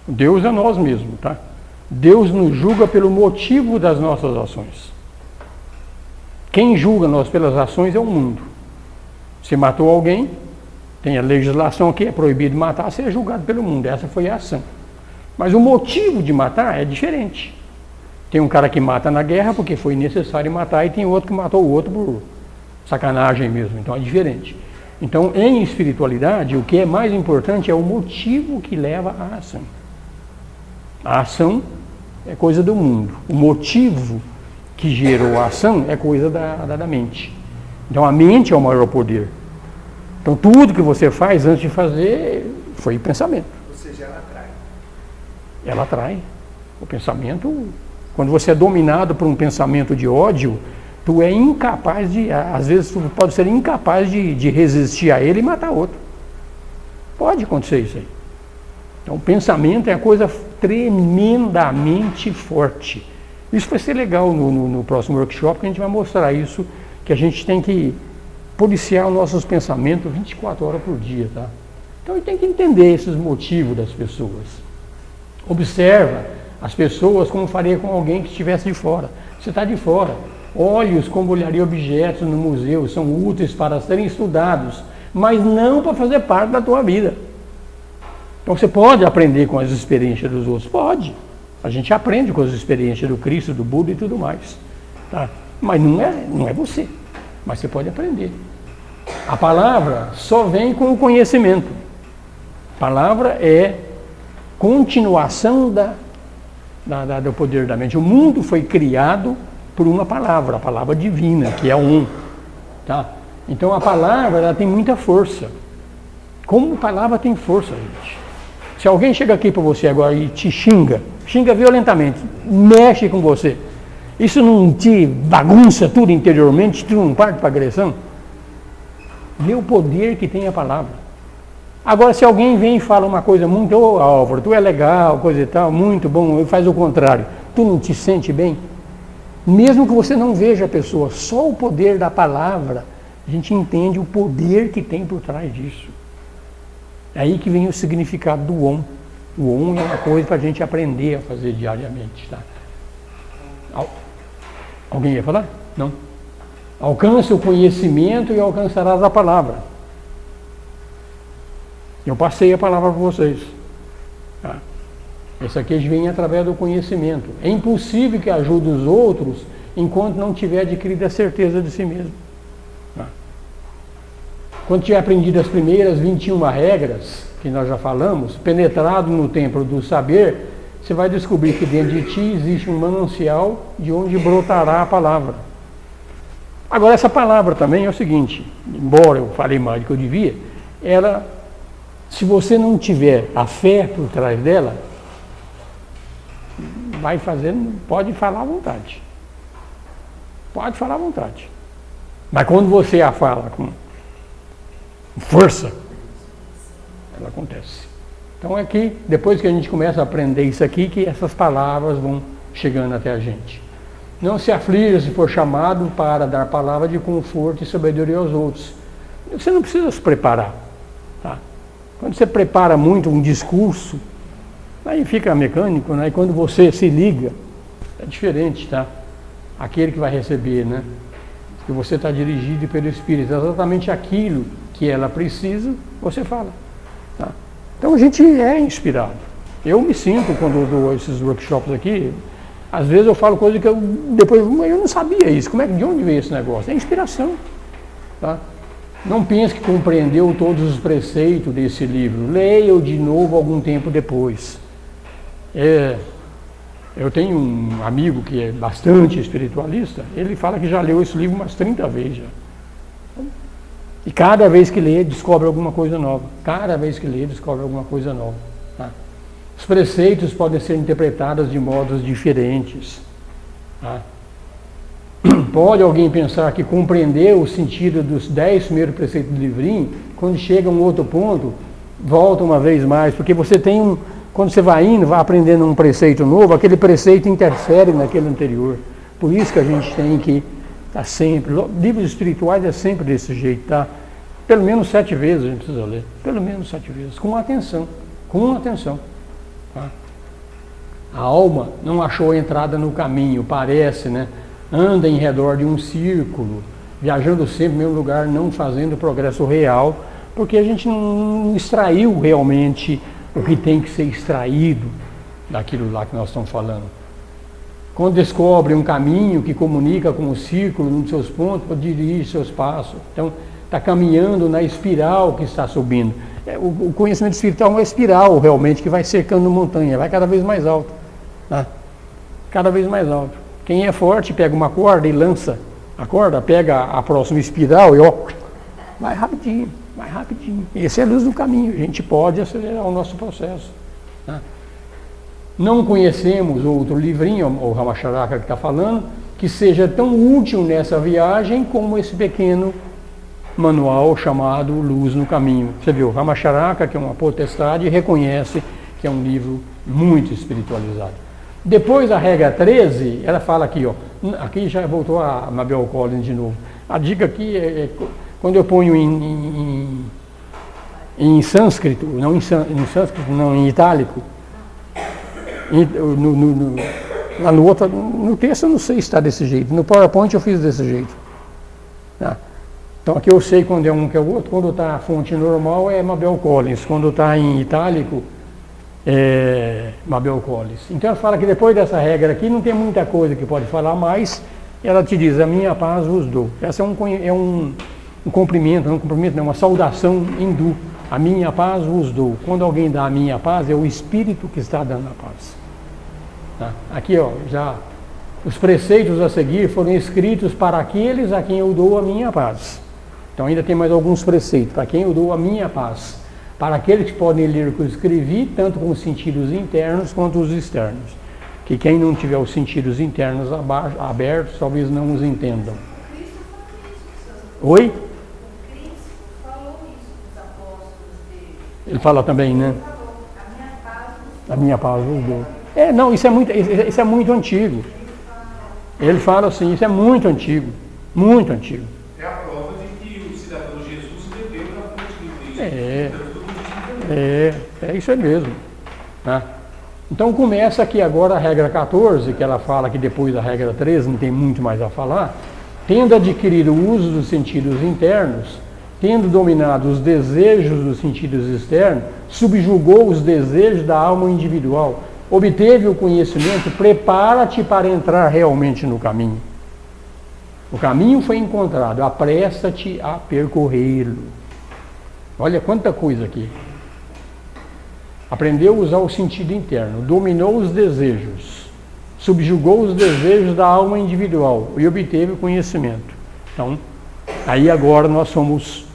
Deus é nós mesmos, tá? Deus nos julga pelo motivo das nossas ações. Quem julga nós pelas ações é o mundo. Se matou alguém, tem a legislação que é proibido matar, você é julgado pelo mundo. Essa foi a ação. Mas o motivo de matar é diferente. Tem um cara que mata na guerra porque foi necessário matar, e tem outro que matou o outro por sacanagem mesmo. Então é diferente. Então, em espiritualidade, o que é mais importante é o motivo que leva à ação. A ação é coisa do mundo. O motivo que gerou a ação é coisa da mente. Então a mente é o maior poder. Então tudo que você faz antes de fazer foi pensamento. Ou seja, ela atrai. Ela atrai. O pensamento, quando você é dominado por um pensamento de ódio, tu é incapaz de, às vezes tu pode ser incapaz de resistir a ele e matar outro. Pode acontecer isso aí. Então o pensamento é a coisa tremendamente forte. Isso vai ser legal no próximo workshop, que a gente vai mostrar isso, que a gente tem que policiar os nossos pensamentos 24 horas por dia, tá? Então a gente tem que entender esses motivos das pessoas. Observa as pessoas como faria com alguém que estivesse de fora. Você está de fora. Olhe-os como olharia objetos no museu, são úteis para serem estudados, mas não para fazer parte da tua vida. Então você pode aprender com as experiências dos outros? Pode. A gente aprende com as experiências do Cristo, do Buda e tudo mais. Tá? Mas não é você. Mas você pode aprender. A palavra só vem com o conhecimento. A palavra é continuação do poder da mente. O mundo foi criado por uma palavra, a palavra divina, que é um. Tá? Então a palavra ela tem muita força. Como a palavra tem força, gente? Se alguém chega aqui para você agora e te xinga violentamente, mexe com você, isso não te bagunça tudo interiormente, tu não parte para agressão? Vê o poder que tem a palavra. Agora, se alguém vem e fala uma coisa muito, Álvaro, tu é legal, coisa e tal, muito bom, faz o contrário, tu não te sente bem? Mesmo que você não veja a pessoa, só o poder da palavra, a gente entende o poder que tem por trás disso. É aí que vem o significado do Om. O Om é uma coisa para a gente aprender a fazer diariamente. Tá? Alguém ia falar? Não. Alcance o conhecimento e alcançarás a palavra. Eu passei a palavra para vocês. Tá? Esse aqui vem através do conhecimento. É impossível que ajude os outros enquanto não tiver adquirido a certeza de si mesmo. Tá? Quando tiver aprendido as primeiras 21 regras, que nós já falamos, penetrado no templo do saber, você vai descobrir que dentro de ti existe um manancial de onde brotará a palavra. Agora, essa palavra também é o seguinte, embora eu falei mais do que eu devia, ela, se você não tiver a fé por trás dela, vai fazendo, pode falar à vontade. Pode falar à vontade. Mas quando você a fala com força, ela acontece. Então é que depois que a gente começa a aprender isso aqui, que essas palavras vão chegando até a gente. Não se aflija se for chamado para dar palavra de conforto e sabedoria aos outros. Você não precisa se preparar. Tá? Quando você prepara muito um discurso, aí fica mecânico, né? E quando você se liga, é diferente, tá? Aquele que vai receber, né? Que você está dirigido pelo Espírito, exatamente aquilo que ela precisa, você fala. Tá? Então a gente é inspirado. Eu me sinto, quando eu dou esses workshops aqui, às vezes eu falo coisas que eu depois, eu não sabia isso, de onde veio esse negócio? É inspiração. Tá? Não pense que compreendeu todos os preceitos desse livro. Leia-o de novo algum tempo depois. Eu tenho um amigo que é bastante espiritualista, ele fala que já leu esse livro umas 30 vezes já. E cada vez que lê, descobre alguma coisa nova. Cada vez que lê, descobre alguma coisa nova. Tá? Os preceitos podem ser interpretados de modos diferentes. Tá? Pode alguém pensar que compreendeu o sentido dos 10 primeiros preceitos do livrinho, quando chega a um outro ponto, Volta uma vez mais, porque você tem quando você vai indo, vai aprendendo um preceito novo, aquele preceito interfere naquele anterior. Por isso que a gente tem que estar sempre, livros espirituais é sempre desse jeito, tá? Pelo menos 7 vezes a gente precisa ler, pelo menos 7 vezes, com atenção, tá? A alma não achou a entrada no caminho, parece, né? Anda em redor de um círculo, viajando sempre no mesmo lugar, não fazendo progresso real, porque a gente não extraiu realmente o que tem que ser extraído daquilo lá que nós estamos falando. Quando descobre um caminho que comunica com o círculo, nos seus pontos, dirige seus passos. Então, está caminhando na espiral que está subindo. O conhecimento espiritual é uma espiral, realmente, que vai cercando montanha, vai cada vez mais alto. Tá? Cada vez mais alto. Quem é forte pega uma corda e lança a corda, pega a próxima espiral e vai rapidinho, vai rapidinho. Essa é a luz do caminho, a gente pode acelerar o nosso processo. Tá? Não conhecemos outro livrinho, o Ramacharaka que está falando, que seja tão útil nessa viagem como esse pequeno manual chamado Luz no Caminho. Você viu, Ramacharaka, que é uma potestade, reconhece que é um livro muito espiritualizado. Depois a regra 13, ela fala aqui, aqui já voltou a Mabel Collins de novo. A dica aqui quando eu ponho em sânscrito, não em itálico, lá no outro, no texto eu não sei se está desse jeito, no PowerPoint eu fiz desse jeito. Tá? Então aqui eu sei quando é um que é o outro, quando está a fonte normal é Mabel Collins, quando está em itálico é Mabel Collins. Então ela fala que depois dessa regra aqui não tem muita coisa que pode falar mais, ela te diz, a minha paz vos dou. Essa é um cumprimento, não, uma saudação hindu. A minha paz vos dou. Quando alguém dá a minha paz, é o Espírito que está dando a paz. Tá? Aqui, já os preceitos a seguir foram escritos para aqueles a quem eu dou a minha paz. Então ainda tem mais alguns preceitos, para quem eu dou a minha paz. Para aqueles que podem ler o que eu escrevi, tanto com os sentidos internos quanto os externos. Que quem não tiver os sentidos internos abertos, talvez não os entendam. Oi? Ele fala também, né? A minha paz vos dou. Não, isso é muito antigo. Ele fala assim, isso é muito antigo. Muito antigo. É a prova de que o cidadão Jesus bebeu na fonte de Deus. É isso aí mesmo. Tá? Então começa aqui agora a regra 14, que ela fala que depois da regra 13 não tem muito mais a falar. Tendo adquirido o uso dos sentidos internos, tendo dominado os desejos dos sentidos externos, subjugou os desejos da alma individual, obteve o conhecimento, prepara-te para entrar realmente no caminho. O caminho foi encontrado, apressa-te a percorrê-lo. Olha quanta coisa aqui. Aprendeu a usar o sentido interno, dominou os desejos, subjugou os desejos da alma individual e obteve o conhecimento. Então, aí agora nós somos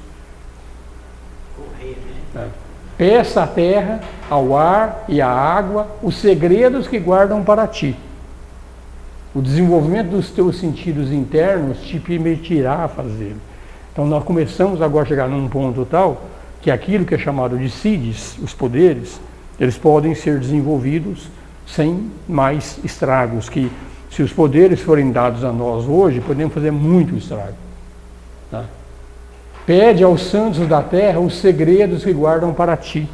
peça à terra, ao ar e à água os segredos que guardam para ti. O desenvolvimento dos teus sentidos internos te permitirá fazê-lo. Então nós começamos agora a chegar num ponto tal que aquilo que é chamado de siddhis, os poderes, eles podem ser desenvolvidos sem mais estragos, que se os poderes forem dados a nós hoje, podemos fazer muito estrago. Tá? Pede aos santos da terra os segredos que guardam para ti.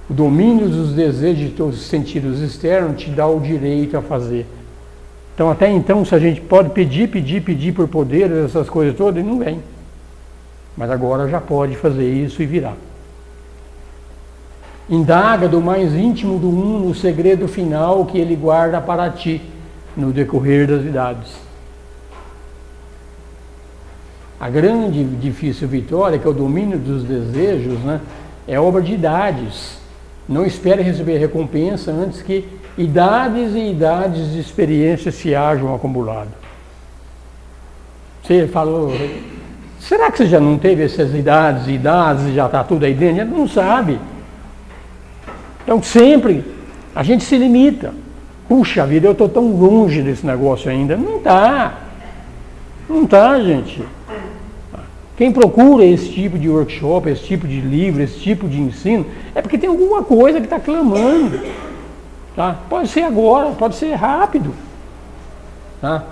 O domínio dos desejos de todos os sentidos externos te dá o direito a fazer. Então, até então, se a gente pode pedir por poderes, essas coisas todas, e não vem. Mas agora já pode fazer isso e virar. Indaga do mais íntimo do Uno o segredo final que ele guarda para ti no decorrer das idades. A grande e difícil vitória, que é o domínio dos desejos, né, é obra de idades. Não espere receber recompensa antes que idades e idades de experiência se hajam acumulado. Você falou, será que você já não teve essas idades e já está tudo aí dentro? A gente não sabe. Então sempre a gente se limita. Puxa vida, eu estou tão longe desse negócio ainda. Não está. Não está, gente. Quem procura esse tipo de workshop, esse tipo de livro, esse tipo de ensino, é porque tem alguma coisa que está clamando. Tá? Pode ser agora, pode ser rápido. Tá?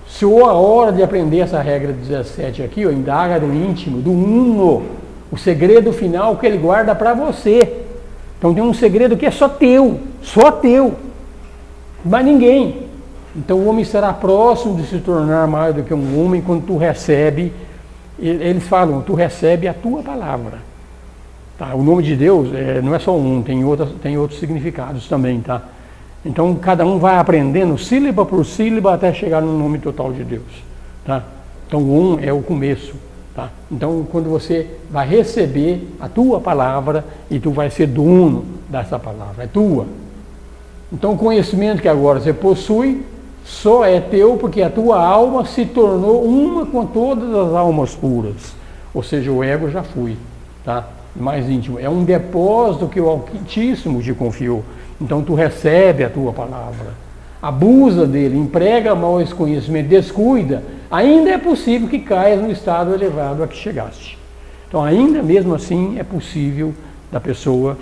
Se a hora de aprender essa regra 17 aqui, ó, indaga do íntimo, do uno, o segredo final que ele guarda para você. Então tem um segredo que é só teu, mas ninguém. Então o homem será próximo de se tornar mais do que um homem quando tu recebe, eles falam, tu recebe a tua palavra. Tá? O nome de Deus não é só um, tem outros significados também, tá? Então cada um vai aprendendo sílaba por sílaba até chegar no nome total de Deus, tá? Então um é o começo, tá? Então quando você vai receber a tua palavra e tu vai ser dono dessa palavra, é tua. Então o conhecimento que agora você possui só é teu porque a tua alma se tornou uma com todas as almas puras, ou seja, o ego já foi, tá? Mais íntimo, é um depósito que o Altíssimo te confiou. Então tu recebe a tua palavra, abusa dele, emprega mal esse conhecimento, descuida, ainda é possível que caias no estado elevado a que chegaste. Então ainda mesmo assim é possível da pessoa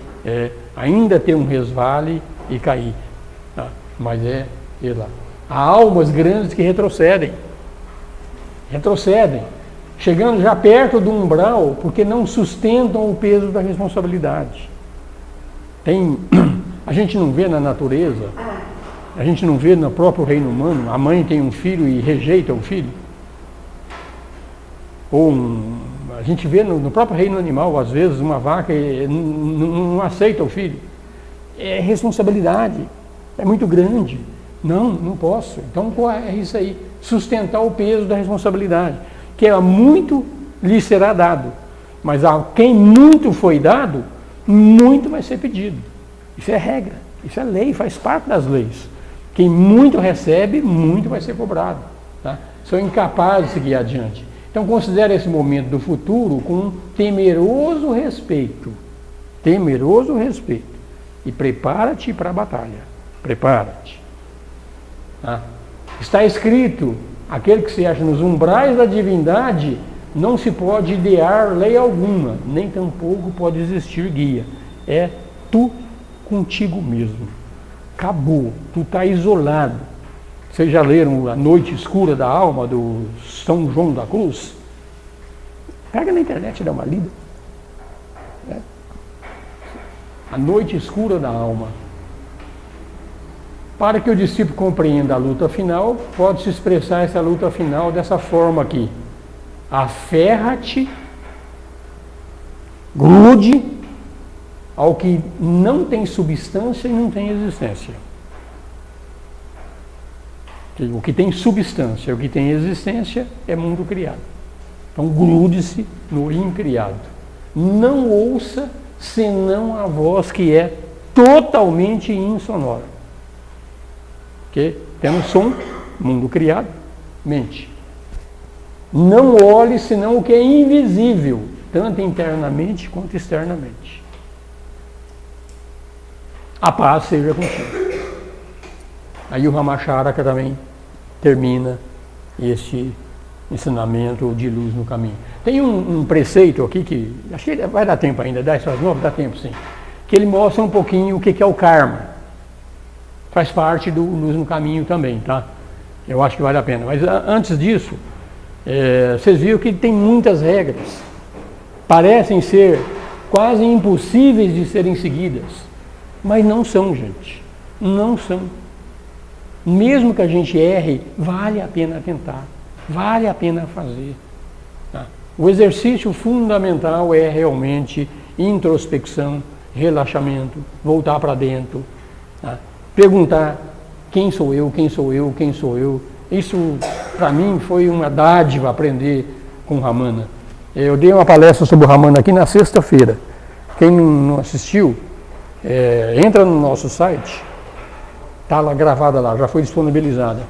ainda ter um resvale e cair, tá? Mas lá. Há almas grandes que retrocedem, chegando já perto do umbral, porque não sustentam o peso da responsabilidade. A gente não vê na natureza, a gente não vê no próprio reino humano, a mãe tem um filho e rejeita o filho. A gente vê no próprio reino animal, às vezes, uma vaca não aceita o filho. É responsabilidade, é muito grande. Não posso. Então é isso aí, sustentar o peso da responsabilidade, que muito lhe será dado, mas a quem muito foi dado, muito vai ser pedido. Isso é regra, isso é lei, faz parte das leis. Quem muito recebe, muito vai ser cobrado. Tá? São incapazes de seguir adiante. Então considere esse momento do futuro com temeroso respeito. E prepara-te para a batalha. Prepara-te. Tá? Está escrito, aquele que se acha nos umbrais da divindade, não se pode idear lei alguma, nem tampouco pode existir guia. É tu contigo mesmo. Acabou. Tu está isolado. Vocês já leram A Noite Escura da Alma, do São João da Cruz? Pega na internet e dá uma lida. A Noite Escura da Alma. Para que o discípulo compreenda a luta final, pode-se expressar essa luta final dessa forma aqui. Aferra-te, grude ao que não tem substância e não tem existência. O que tem substância, o que tem existência é mundo criado. Então grude-se no incriado. Não ouça senão a voz que é totalmente insonora. Porque temos som, mundo criado, mente. Não olhe senão o que é invisível, tanto internamente quanto externamente. A paz seja contigo. Aí o Ramacharaka também termina este ensinamento de luz no caminho. Tem um preceito aqui que, acho que vai dar tempo ainda, 10 para as 9, dá tempo sim, que ele mostra um pouquinho o que é o karma. Faz parte do luz no caminho também, tá? Eu acho que vale a pena. Mas antes disso, vocês viram que tem muitas regras. Parecem ser quase impossíveis de serem seguidas. Mas não são, gente. Não são. Mesmo que a gente erre, vale a pena tentar. Vale a pena fazer. Tá? O exercício fundamental é realmente introspecção, relaxamento, voltar para dentro. Tá? Perguntar quem sou eu, quem sou eu, quem sou eu. Isso, para mim, foi uma dádiva aprender com o Ramana. Eu dei uma palestra sobre o Ramana aqui na sexta-feira. Quem não assistiu, entra no nosso site, está lá gravada lá, já foi disponibilizada,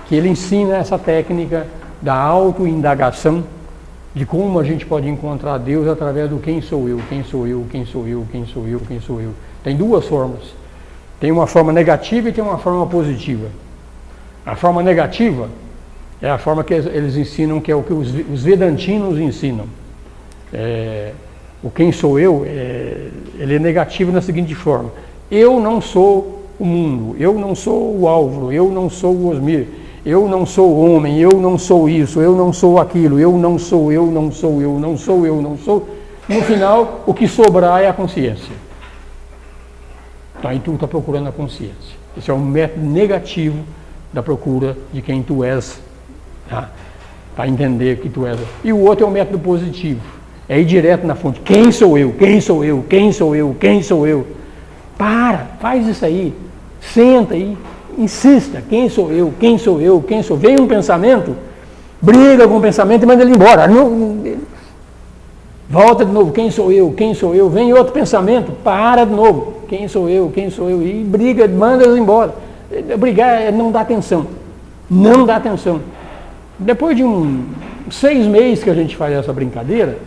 que ele ensina essa técnica da autoindagação, de como a gente pode encontrar Deus através do quem sou eu, quem sou eu, quem sou eu, quem sou eu, quem sou eu. Tem duas formas. Tem uma forma negativa e tem uma forma positiva. A forma negativa É a forma que eles ensinam, que é o que os Vedantinos ensinam. O quem sou eu, ele é negativo na seguinte forma: eu não sou o mundo, eu não sou o Álvaro, eu não sou o Osmir, eu não sou o homem, eu não sou isso, eu não sou aquilo, eu não sou, eu não sou, eu não sou, eu não sou. No final, o que sobrar é a consciência. Então aí tu está procurando a consciência. Esse é um método negativo da procura de quem tu és, para entender que tu és. E o outro é o método positivo. É ir direto na fonte. Quem sou eu? Quem sou eu? Quem sou eu? Quem sou eu? Faz isso aí. Senta aí, insista. Quem sou eu? Quem sou eu? Quem sou? Vem um pensamento, briga com o pensamento e manda ele embora. Volta de novo. Quem sou eu? Quem sou eu? Vem outro pensamento, para de novo. Quem sou eu? Quem sou eu? E briga, manda eles embora. Brigar não dá atenção. Não dá atenção. Depois de 6 meses que a gente faz essa brincadeira,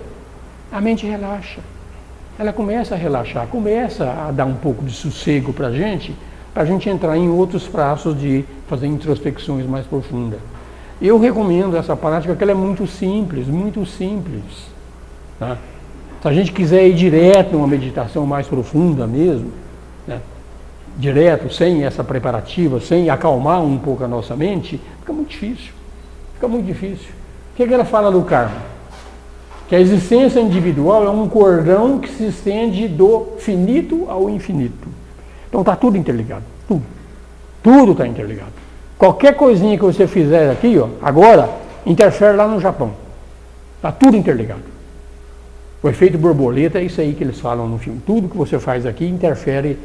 a mente relaxa. Ela começa a relaxar, começa a dar um pouco de sossego para a gente entrar em outros passos de fazer introspecções mais profundas. Eu recomendo essa prática, porque ela é muito simples, muito simples. Tá? Se a gente quiser ir direto numa meditação mais profunda mesmo, né? Direto, sem essa preparativa, sem acalmar um pouco a nossa mente, fica muito difícil. Fica muito difícil. O que ela fala do karma? Que a existência individual é um cordão que se estende do finito ao infinito. Então está tudo interligado. Tudo. Tudo está interligado. Qualquer coisinha que você fizer aqui, agora, interfere lá no Japão. Está tudo interligado. O efeito borboleta é isso aí que eles falam no filme. Tudo que você faz aqui interfere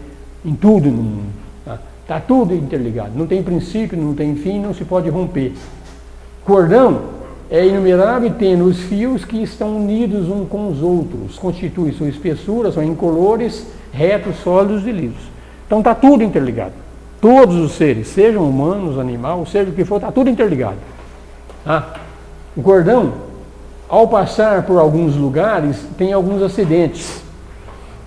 em tudo no mundo. Está tudo interligado. Não tem princípio, não tem fim, não se pode romper. Cordão é inumerável e tendo os fios que estão unidos uns com os outros. Constituem sua espessura, são incolores, retos, sólidos e lisos. Então está tudo interligado. Todos os seres, sejam humanos, animais, seja o que for, está tudo interligado. O cordão, ao passar por alguns lugares, tem alguns acidentes.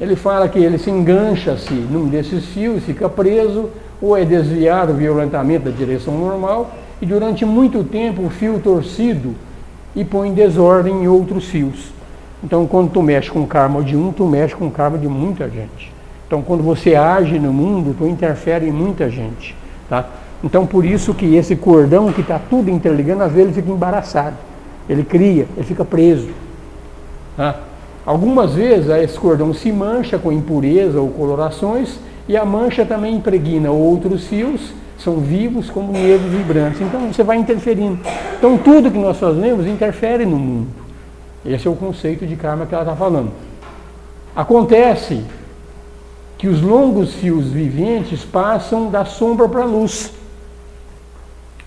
Ele fala que ele se engancha-se num desses fios, fica preso, ou é desviado violentamente da direção normal, e durante muito tempo o fio torcido e põe desordem em outros fios. Então, quando tu mexe com o karma de um, tu mexe com o karma de muita gente. Então, quando você age no mundo, tu interfere em muita gente. Tá? Então, por isso que esse cordão que está tudo interligando, às vezes ele fica embaraçado. Ele cria, ele fica preso. Tá? Algumas vezes esse cordão se mancha com impureza ou colorações, e a mancha também impregna outros fios, são vivos como nervos vibrantes. Então você vai interferindo. Então tudo que nós fazemos interfere no mundo. Esse é o conceito de karma que ela está falando. Acontece que os longos fios viventes passam da sombra para a luz.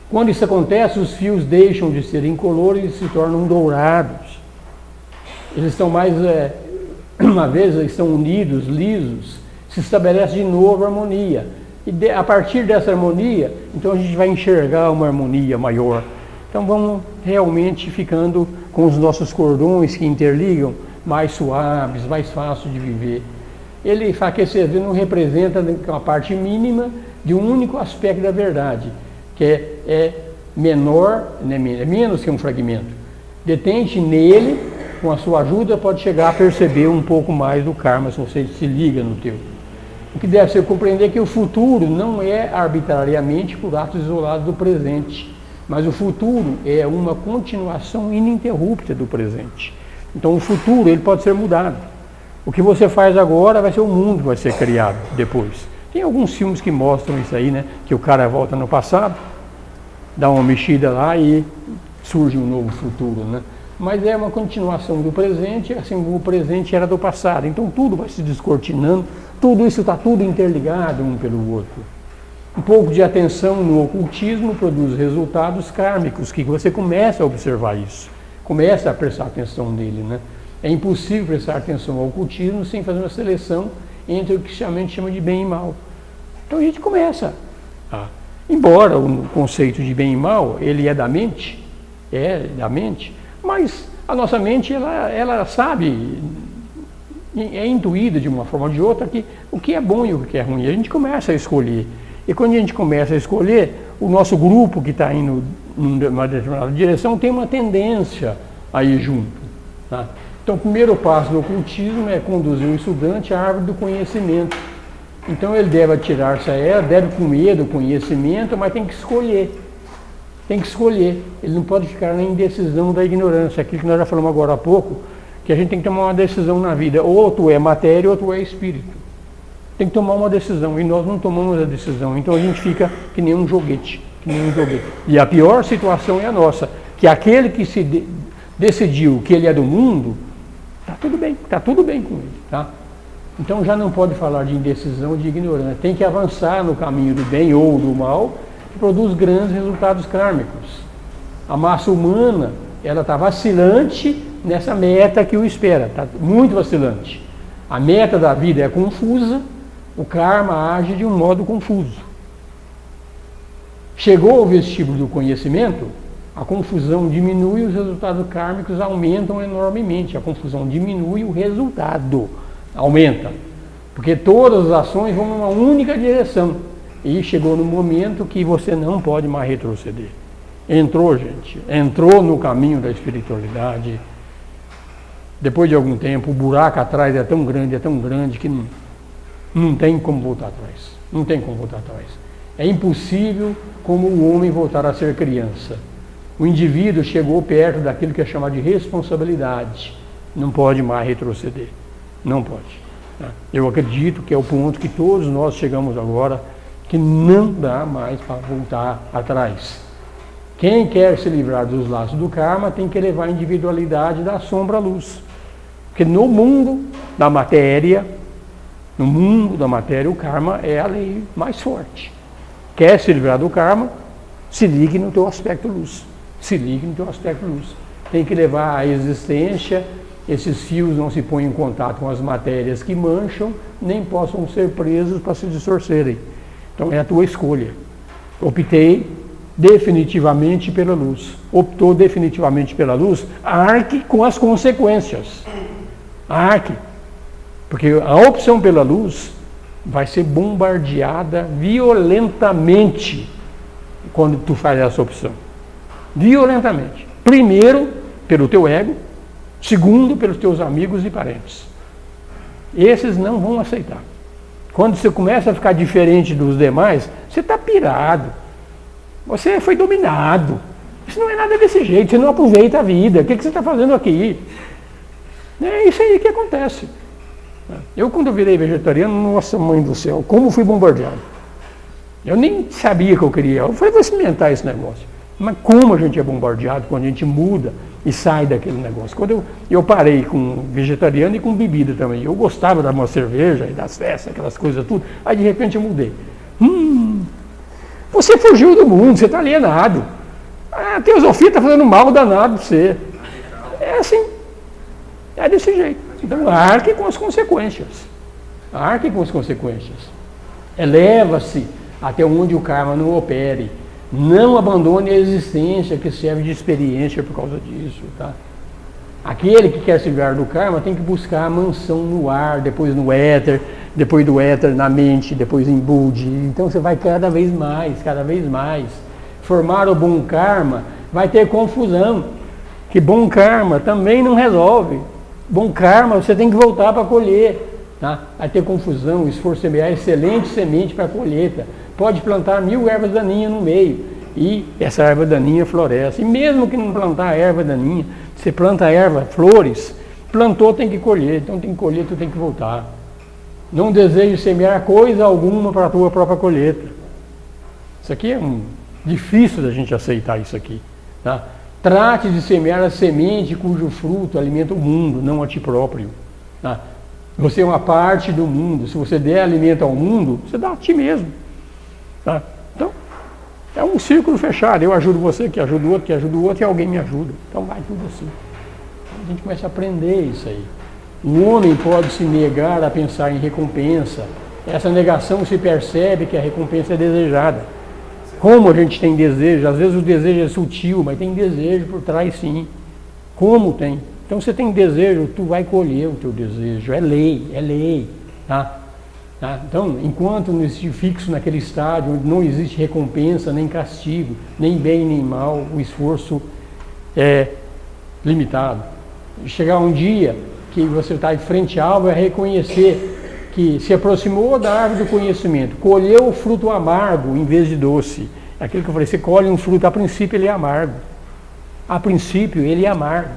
Quando isso acontece, os fios deixam de ser incolores e se tornam dourados. Eles estão mais, uma vez estão unidos, lisos, se estabelece de novo a harmonia. E a partir dessa harmonia, então a gente vai enxergar uma harmonia maior. Então vamos realmente ficando com os nossos cordões que interligam mais suaves, mais fáceis de viver. Ele fala que esse exemplo não representa uma parte mínima de um único aspecto da verdade, que é menor, é menos que um fragmento. Detente nele, com a sua ajuda, pode chegar a perceber um pouco mais do karma, se você se liga no teu. O que deve ser compreender é que o futuro não é arbitrariamente por atos isolados do presente, mas o futuro é uma continuação ininterrupta do presente. Então o futuro ele pode ser mudado. O que você faz agora vai ser o mundo que vai ser criado depois. Tem alguns filmes que mostram isso aí, né? Que o cara volta no passado, dá uma mexida lá e surge um novo futuro, né? Mas é uma continuação do presente, assim como o presente era do passado. Então tudo vai se descortinando, tudo isso está tudo interligado um pelo outro. Um pouco de atenção no ocultismo produz resultados kármicos, que você começa a observar isso, começa a prestar atenção nele, né? É impossível prestar atenção ao ocultismo sem fazer uma seleção entre o que a gente chama de bem e mal. Então a gente começa embora o conceito de bem e mal, ele é da mente, mas a nossa mente, ela sabe, é intuída de uma forma ou de outra, que o que é bom e o que é ruim. A gente começa a escolher. E quando a gente começa a escolher, o nosso grupo que está indo numa determinada direção, tem uma tendência a ir junto. Tá? Então, o primeiro passo no ocultismo é conduzir um estudante à árvore do conhecimento. Então, ele deve atirar-se a ela, deve comer do conhecimento, mas tem que escolher. Tem que escolher. Ele não pode ficar na indecisão da ignorância. Aquilo que nós já falamos agora há pouco, que a gente tem que tomar uma decisão na vida. Ou tu é matéria, ou tu é espírito. Tem que tomar uma decisão. E nós não tomamos a decisão. Então, a gente fica que nem um joguete. E a pior situação é a nossa. Que aquele que se decidiu que ele é do mundo, está tudo bem com ele. Tá? Então, já não pode falar de indecisão, de ignorância. Tem que avançar no caminho do bem ou do mal, que produz grandes resultados kármicos. A massa humana, ela está vacilante nessa meta que o espera, está muito vacilante. A meta da vida é confusa, o karma age de um modo confuso. Chegou ao vestíbulo do conhecimento, a confusão diminui, os resultados kármicos aumentam enormemente. A confusão diminui, o resultado aumenta. Porque todas as ações vão numa única direção. E chegou no momento que você não pode mais retroceder. Entrou, gente. Entrou no caminho da espiritualidade. Depois de algum tempo, o buraco atrás é tão grande que não tem como voltar atrás. Não tem como voltar atrás. É impossível como o homem voltar a ser criança. O indivíduo chegou perto daquilo que é chamado de responsabilidade. Não pode mais retroceder. Não pode. Eu acredito que é o ponto que todos nós chegamos agora, que não dá mais para voltar atrás. Quem quer se livrar dos laços do karma tem que levar a individualidade da sombra à luz. Porque no mundo da matéria, o karma é a lei mais forte. Quer se livrar do karma, se ligue no teu aspecto luz. Tem que levar a existência, esses fios não se põem em contato com as matérias que mancham, nem possam ser presos para se distorcerem. Então é a tua escolha. Optei definitivamente pela luz. Optou definitivamente pela luz, arque com as consequências. Arque. Porque a opção pela luz vai ser bombardeada violentamente quando tu faz essa opção. Violentamente. Primeiro, pelo teu ego. Segundo, pelos teus amigos e parentes. Esses não vão aceitar. Quando você começa a ficar diferente dos demais, você está pirado. Você foi dominado. Isso não é nada desse jeito. Você não aproveita a vida. O que você está fazendo aqui? É isso aí que acontece. Eu, quando eu virei vegetariano, nossa mãe do céu, como fui bombardeado. Eu nem sabia que eu queria. Eu falei, vou experimentar esse negócio. Mas como a gente é bombardeado quando a gente muda e sai daquele negócio. Quando eu parei com vegetariano e com bebida também. Eu gostava da uma cerveja e das festas, aquelas coisas tudo. Aí de repente eu mudei. Você fugiu do mundo, você está alienado. A teosofia está fazendo mal danado para você. É assim. É desse jeito. Então arque com as consequências. Arque com as consequências. Eleva-se até onde o karma não opere. Não abandone a existência que serve de experiência por causa disso. Tá? Aquele que quer se livrar do karma tem que buscar a mansão no ar, depois no éter, depois do éter na mente, depois em Budi. Então você vai cada vez mais. Formar o bom karma vai ter confusão. Que bom karma também não resolve. Bom karma você tem que voltar para colher. Tá? Vai ter confusão, esforço semear, excelente semente para a colheita. Pode plantar 1000 ervas daninhas no meio e essa erva daninha floresce. E mesmo que não plantar a erva daninha, você planta a erva, flores, plantou tem que colher, então tem que colher, tu tem que voltar. Não desejo semear coisa alguma para a tua própria colheita. Isso aqui é difícil da gente aceitar isso aqui. Tá? Trate de semear a semente cujo fruto alimenta o mundo, não a ti próprio. Tá? Você é uma parte do mundo. Se você der alimento ao mundo, você dá a ti mesmo. Tá? Então, é um círculo fechado. Eu ajudo você, que ajuda o outro, que ajuda o outro, e alguém me ajuda. Então vai tudo assim. A gente começa a aprender isso aí. O homem pode se negar a pensar em recompensa. Essa negação se percebe que a recompensa é desejada. Como a gente tem desejo, às vezes o desejo é sutil, mas tem desejo por trás sim. Como tem? Então você tem desejo, tu vai colher o teu desejo. É lei. Tá? Tá? Então, enquanto não existe fixo naquele estágio, onde não existe recompensa, nem castigo, nem bem nem mal, o esforço é limitado. Chegar um dia que você está em frente ao alvo, é reconhecer que se aproximou da árvore do conhecimento, colheu o fruto amargo em vez de doce. Aquilo que eu falei, você colhe um fruto, a princípio ele é amargo. A princípio ele é amargo,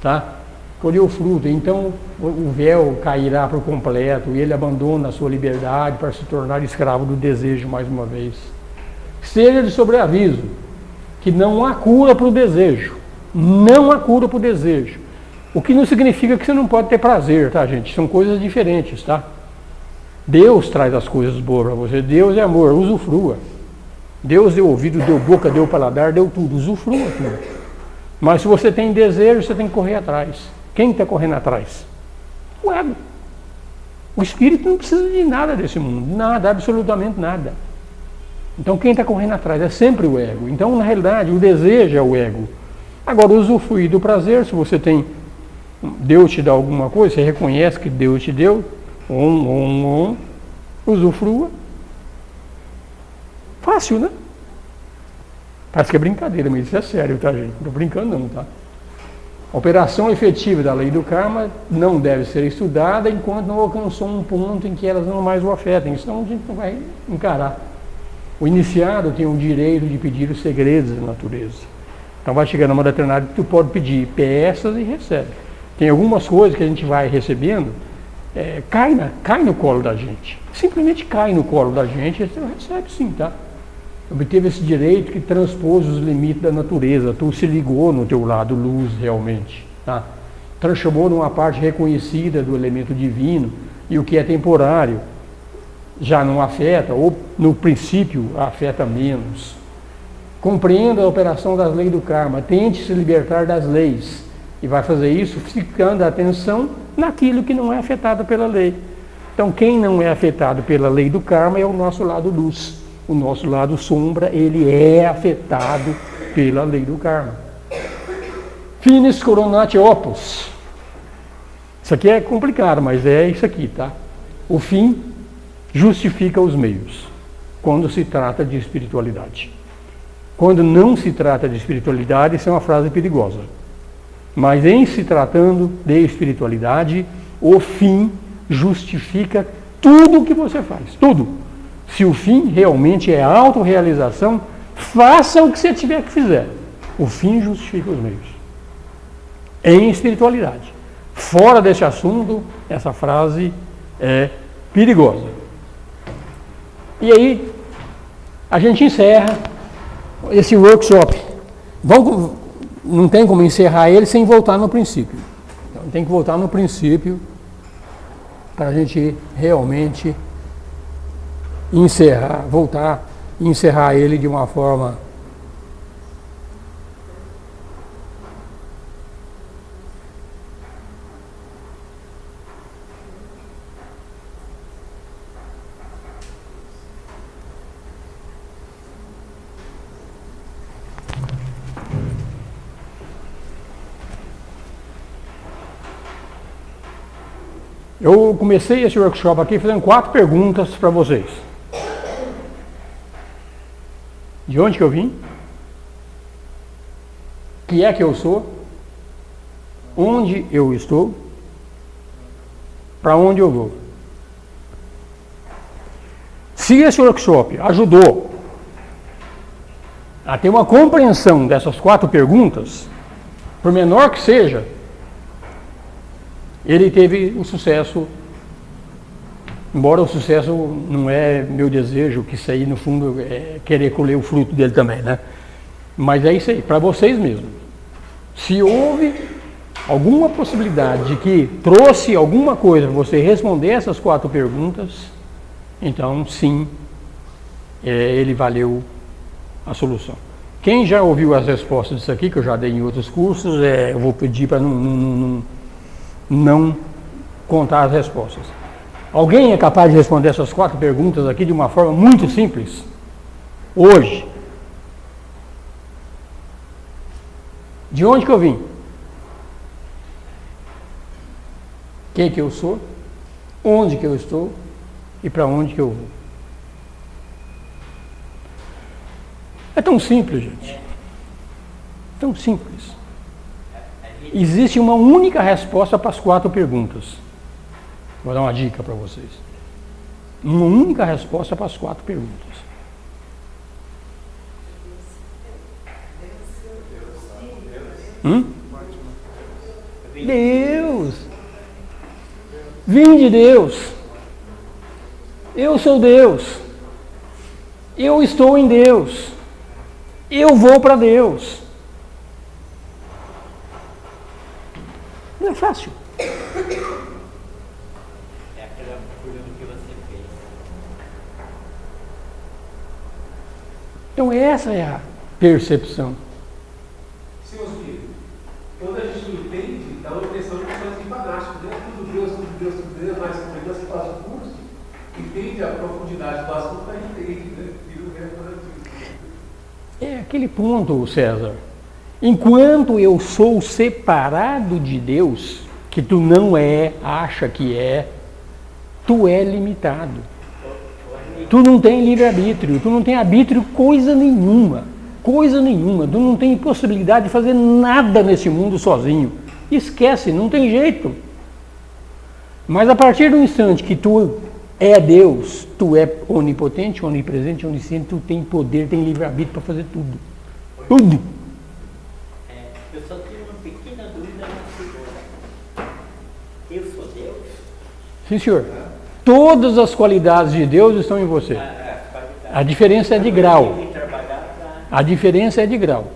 tá? Colheu o fruto, então o véu cairá por completo e ele abandona a sua liberdade para se tornar escravo do desejo mais uma vez. Seja de sobreaviso que não há cura para o desejo, não há cura para o desejo. O que não significa que você não pode ter prazer, tá, gente? São coisas diferentes, tá? Deus traz as coisas boas para você, Deus é amor, usufrua. Deus deu ouvido, deu boca, deu paladar, deu tudo, usufrua tudo. Mas se você tem desejo, você tem que correr atrás. Quem está correndo atrás? O ego. O espírito não precisa de nada desse mundo, nada, absolutamente nada. Então quem está correndo atrás é sempre o ego. Então, na realidade, o desejo é o ego. Agora, usufruir do prazer, se você tem, Deus te dá alguma coisa, você reconhece que Deus te deu, usufrua. Fácil, né? Parece que é brincadeira, mas isso é sério, tá, gente? Não estou brincando não, tá? A operação efetiva da lei do karma não deve ser estudada enquanto não alcançou um ponto em que elas não mais o afetem. Senão a gente não vai encarar. O iniciado tem o direito de pedir os segredos da natureza. Então vai chegar numa determinada que tu pode pedir peças e recebe. Tem algumas coisas que a gente vai recebendo, cai no colo da gente. Simplesmente cai no colo da gente e você recebe sim, tá? Obteve esse direito que transpôs os limites da natureza. Tu se ligou no teu lado luz realmente, tá? Transformou numa parte reconhecida do elemento divino e o que é temporário já não afeta, ou no princípio afeta menos. Compreenda a operação das leis do karma, tente se libertar das leis e vai fazer isso ficando a atenção naquilo que não é afetado pela lei. Então quem não é afetado pela lei do karma é o nosso lado luz. O nosso lado sombra, ele é afetado pela lei do karma. Finis coronati opus. Isso aqui é complicado, mas é isso aqui, tá? O fim justifica os meios, quando se trata de espiritualidade. Quando não se trata de espiritualidade, isso é uma frase perigosa. Mas em se tratando de espiritualidade, o fim justifica tudo o que você faz, tudo. Se o fim realmente é a autorrealização, faça o que você tiver que fizer. O fim justifica os meios. Em espiritualidade. Fora desse assunto, essa frase é perigosa. E aí, a gente encerra esse workshop. Não tem como encerrar ele sem voltar no princípio. Então, tem que voltar no princípio para a gente realmente voltar e encerrar ele de uma forma Eu comecei esse workshop aqui fazendo 4 perguntas para vocês. De onde que eu vim? O que é que eu sou? Onde eu estou? Para onde eu vou? Se esse workshop ajudou a ter uma compreensão dessas 4 perguntas, por menor que seja, ele teve um sucesso, embora o sucesso não é meu desejo, que isso aí no fundo é querer colher o fruto dele também, né? Mas é isso aí, para vocês mesmos. Se houve alguma possibilidade de que trouxe alguma coisa para você responder essas 4 perguntas, então sim, ele valeu a solução. Quem já ouviu as respostas disso aqui, que eu já dei em outros cursos, eu vou pedir para não contar as respostas. Alguém é capaz de responder essas 4 perguntas aqui de uma forma muito simples? Hoje. De onde que eu vim? Quem que eu sou? Onde que eu estou? e para onde que eu vou. É tão simples, gente. Tão simples. Existe uma única resposta para as 4 perguntas. Vou dar uma dica para vocês. Uma única resposta para as 4 perguntas. Deus. Vim de Deus. Eu sou Deus. Eu estou em Deus. Eu vou para Deus. Não é fácil. É aquela pergunta que você fez. Então essa é a percepção. Seus filhos, quando a gente entende, dá uma impressão de que nós fantástico, né? Tudo Deus, mas como Deus faz o curso, entende a profundidade do assunto, a gente entende, né? É aquele ponto, César. Enquanto eu sou separado de Deus, que tu não acha que é, tu é limitado. Tu não tem livre-arbítrio, tu não tem arbítrio coisa nenhuma. Coisa nenhuma. Tu não tem possibilidade de fazer nada nesse mundo sozinho. Esquece, não tem jeito. Mas a partir do instante que tu é Deus, tu é onipotente, onipresente, onisciente, tu tem poder, tem livre-arbítrio para fazer tudo. Tudo. Eu só tenho uma pequena dúvida na segunda. Eu sou Deus? Sim, senhor. Todas as qualidades de Deus estão em você. A diferença é de grau. A diferença é de grau.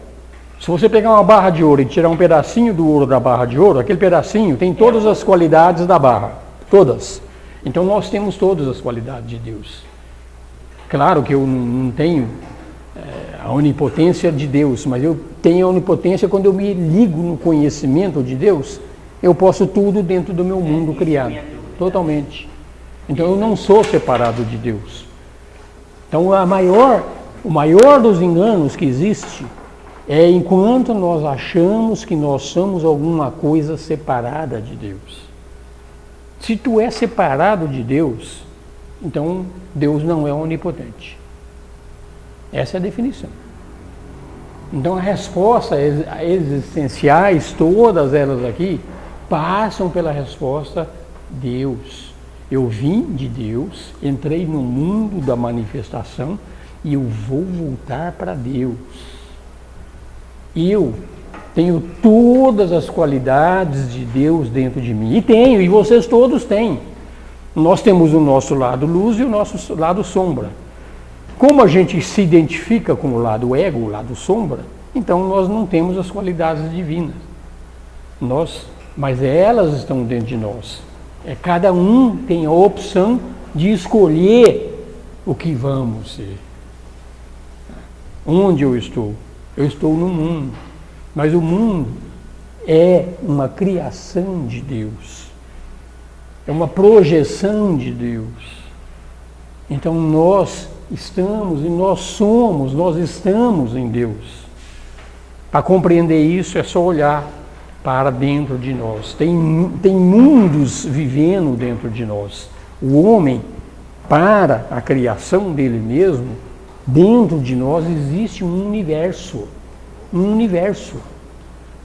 Se você pegar uma barra de ouro e tirar um pedacinho do ouro da barra de ouro, aquele pedacinho tem todas as qualidades da barra. Todas. Então nós temos todas as qualidades de Deus. Claro que eu não tenho a onipotência de Deus, mas eu tenho a onipotência quando eu me ligo no conhecimento de Deus, eu posso tudo dentro do meu mundo criado. Totalmente. Então eu não sou separado de Deus. Então o maior dos enganos que existe é enquanto nós achamos que nós somos alguma coisa separada de Deus. Se tu é separado de Deus, então Deus não é onipotente. Essa é a definição. Então as respostas existenciais, todas elas aqui, passam pela resposta Deus. Eu vim de Deus, entrei no mundo da manifestação e eu vou voltar para Deus. Eu tenho todas as qualidades de Deus dentro de mim. E tenho, e vocês todos têm. Nós temos o nosso lado luz e o nosso lado sombra. Como a gente se identifica com o lado ego, o lado sombra, então nós não temos as qualidades divinas. Mas elas estão dentro de nós. Cada um tem a opção de escolher o que vamos ser. Onde eu estou? Eu estou no mundo. Mas o mundo é uma criação de Deus. É uma projeção de Deus. Então nós estamos e nós somos, nós estamos em Deus. Para compreender isso é só olhar para dentro de nós. Tem mundos vivendo dentro de nós. O homem, para a criação dele mesmo, dentro de nós existe um universo. Um universo.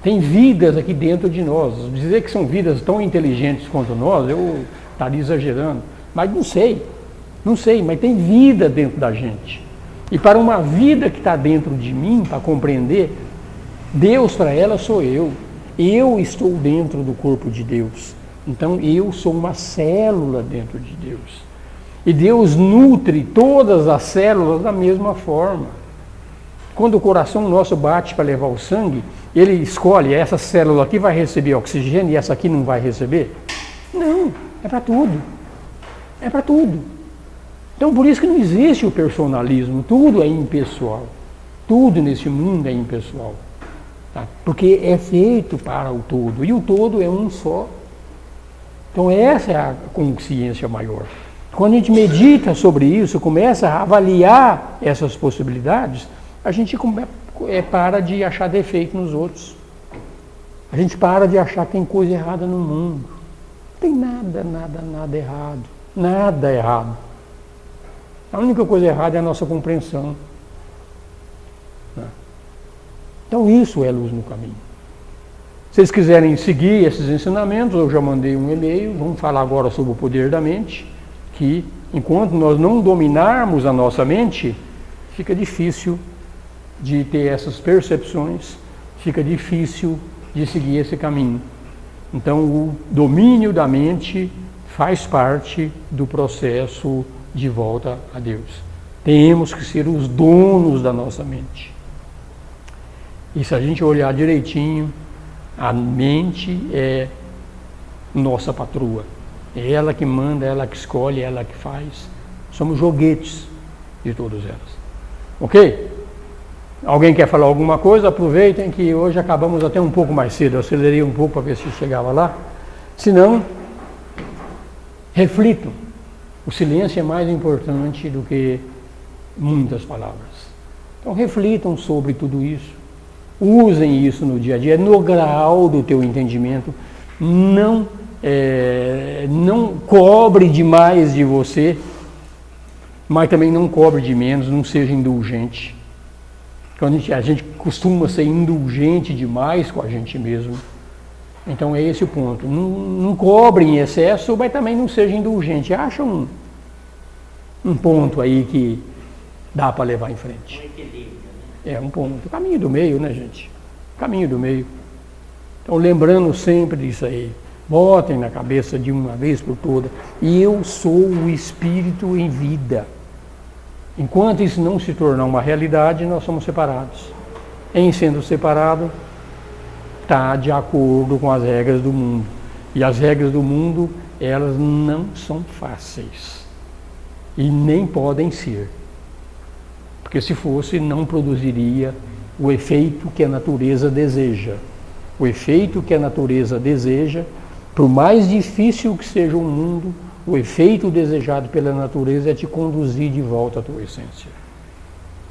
Tem vidas aqui dentro de nós. Dizer que são vidas tão inteligentes quanto nós, eu estaria exagerando. Mas não sei, mas tem vida dentro da gente. E para uma vida que está dentro de mim, para compreender, Deus para ela sou eu. Eu estou dentro do corpo de Deus. Então eu sou uma célula dentro de Deus. E Deus nutre todas as células da mesma forma. Quando o coração nosso bate para levar o sangue, ele escolhe, essa célula aqui vai receber oxigênio e essa aqui não vai receber? Não, é para tudo. É para tudo. Então por isso que não existe o personalismo, tudo é impessoal. Tudo nesse mundo é impessoal. Tá? Porque é feito para o todo, e o todo é um só. Então essa é a consciência maior. Quando a gente medita sobre isso, começa a avaliar essas possibilidades, a gente para de achar defeito nos outros. A gente para de achar que tem coisa errada no mundo. Não tem nada errado. Nada errado. A única coisa errada é a nossa compreensão. Então isso é luz no caminho. Se vocês quiserem seguir esses ensinamentos, eu já mandei um e-mail, vamos falar agora sobre o poder da mente, que enquanto nós não dominarmos a nossa mente, fica difícil de ter essas percepções, fica difícil de seguir esse caminho. Então o domínio da mente faz parte do processo de volta a Deus. Temos que ser os donos da nossa mente. E se a gente olhar direitinho, a mente é nossa patroa. É ela que manda, é ela que escolhe, é ela que faz. Somos joguetes de todas elas. Ok? Alguém quer falar alguma coisa? Aproveitem que hoje acabamos até um pouco mais cedo. Eu acelerei um pouco para ver se chegava lá. Se não, reflitam. O silêncio é mais importante do que muitas palavras. Então reflitam sobre tudo isso. Usem isso no dia a dia, no grau do teu entendimento. Não cobre demais de você, mas também não cobre de menos, não seja indulgente. Quando a gente costuma ser indulgente demais com a gente mesmo. Então é esse o ponto. Não cobre em excesso, mas também não seja indulgente. Acha um ponto aí que dá para levar em frente. Um equilíbrio, né? É um ponto. Caminho do meio, né, gente? Caminho do meio. Então, lembrando sempre disso aí. Botem na cabeça de uma vez por todas. Eu sou o Espírito em vida. Enquanto isso não se tornar uma realidade, nós somos separados. Em sendo separado, está de acordo com as regras do mundo. E as regras do mundo, elas não são fáceis. E nem podem ser. Porque se fosse, não produziria o efeito que a natureza deseja. O efeito que a natureza deseja, por mais difícil que seja o mundo, o efeito desejado pela natureza é te conduzir de volta à tua essência.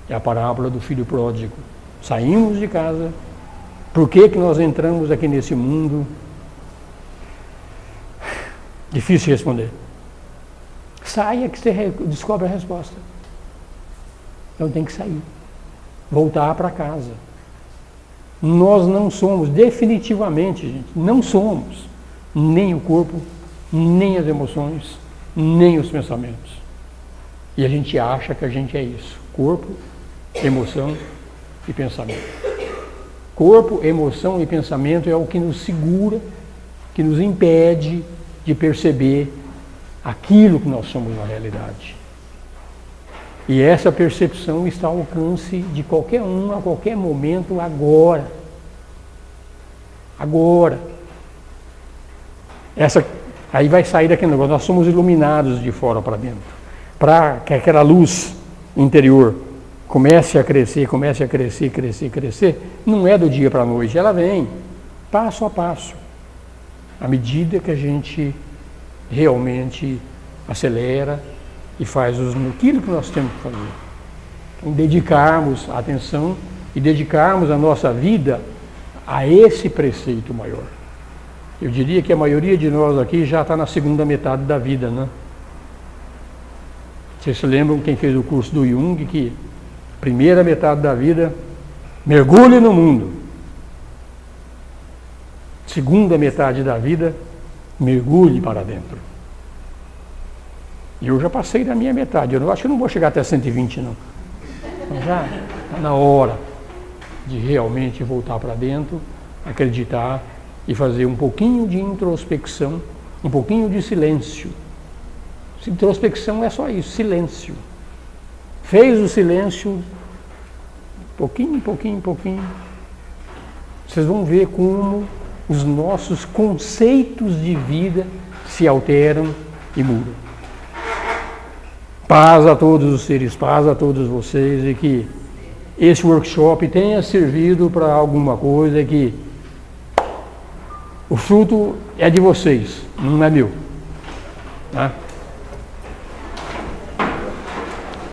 É a parábola do filho pródigo. Saímos de casa. Por que nós entramos aqui nesse mundo? Difícil responder. Saia que você descobre a resposta. Então tem que sair. Voltar para casa. Nós não somos, definitivamente, gente, não somos nem o corpo, nem as emoções, nem os pensamentos. E a gente acha que a gente é isso. Corpo, emoção e pensamento. Corpo, emoção e pensamento é o que nos segura, que nos impede de perceber aquilo que nós somos na realidade. E essa percepção está ao alcance de qualquer um, a qualquer momento, agora. Agora. Aí vai sair daquele negócio, nós somos iluminados de fora para dentro. Para que aquela luz interior comece a crescer, crescer, não é do dia para a noite, ela vem passo a passo, à medida que a gente realmente acelera e faz aquilo que nós temos que fazer. Então, dedicarmos a atenção e dedicarmos a nossa vida a esse preceito maior. Eu diria que a maioria de nós aqui já está na segunda metade da vida, né? Vocês se lembram, quem fez o curso do Jung, que primeira metade da vida, mergulhe no mundo. Segunda metade da vida, mergulhe para dentro. E eu já passei da minha metade, eu acho que não vou chegar até 120 não. Então já está na hora de realmente voltar para dentro, acreditar e fazer um pouquinho de introspecção, um pouquinho de silêncio. Introspecção é só isso, silêncio. Fez o silêncio, pouquinho, vocês vão ver como os nossos conceitos de vida se alteram e mudam. Paz a todos os seres, paz a todos vocês, e que esse workshop tenha servido para alguma coisa, e que o fruto é de vocês, não é meu. Tá?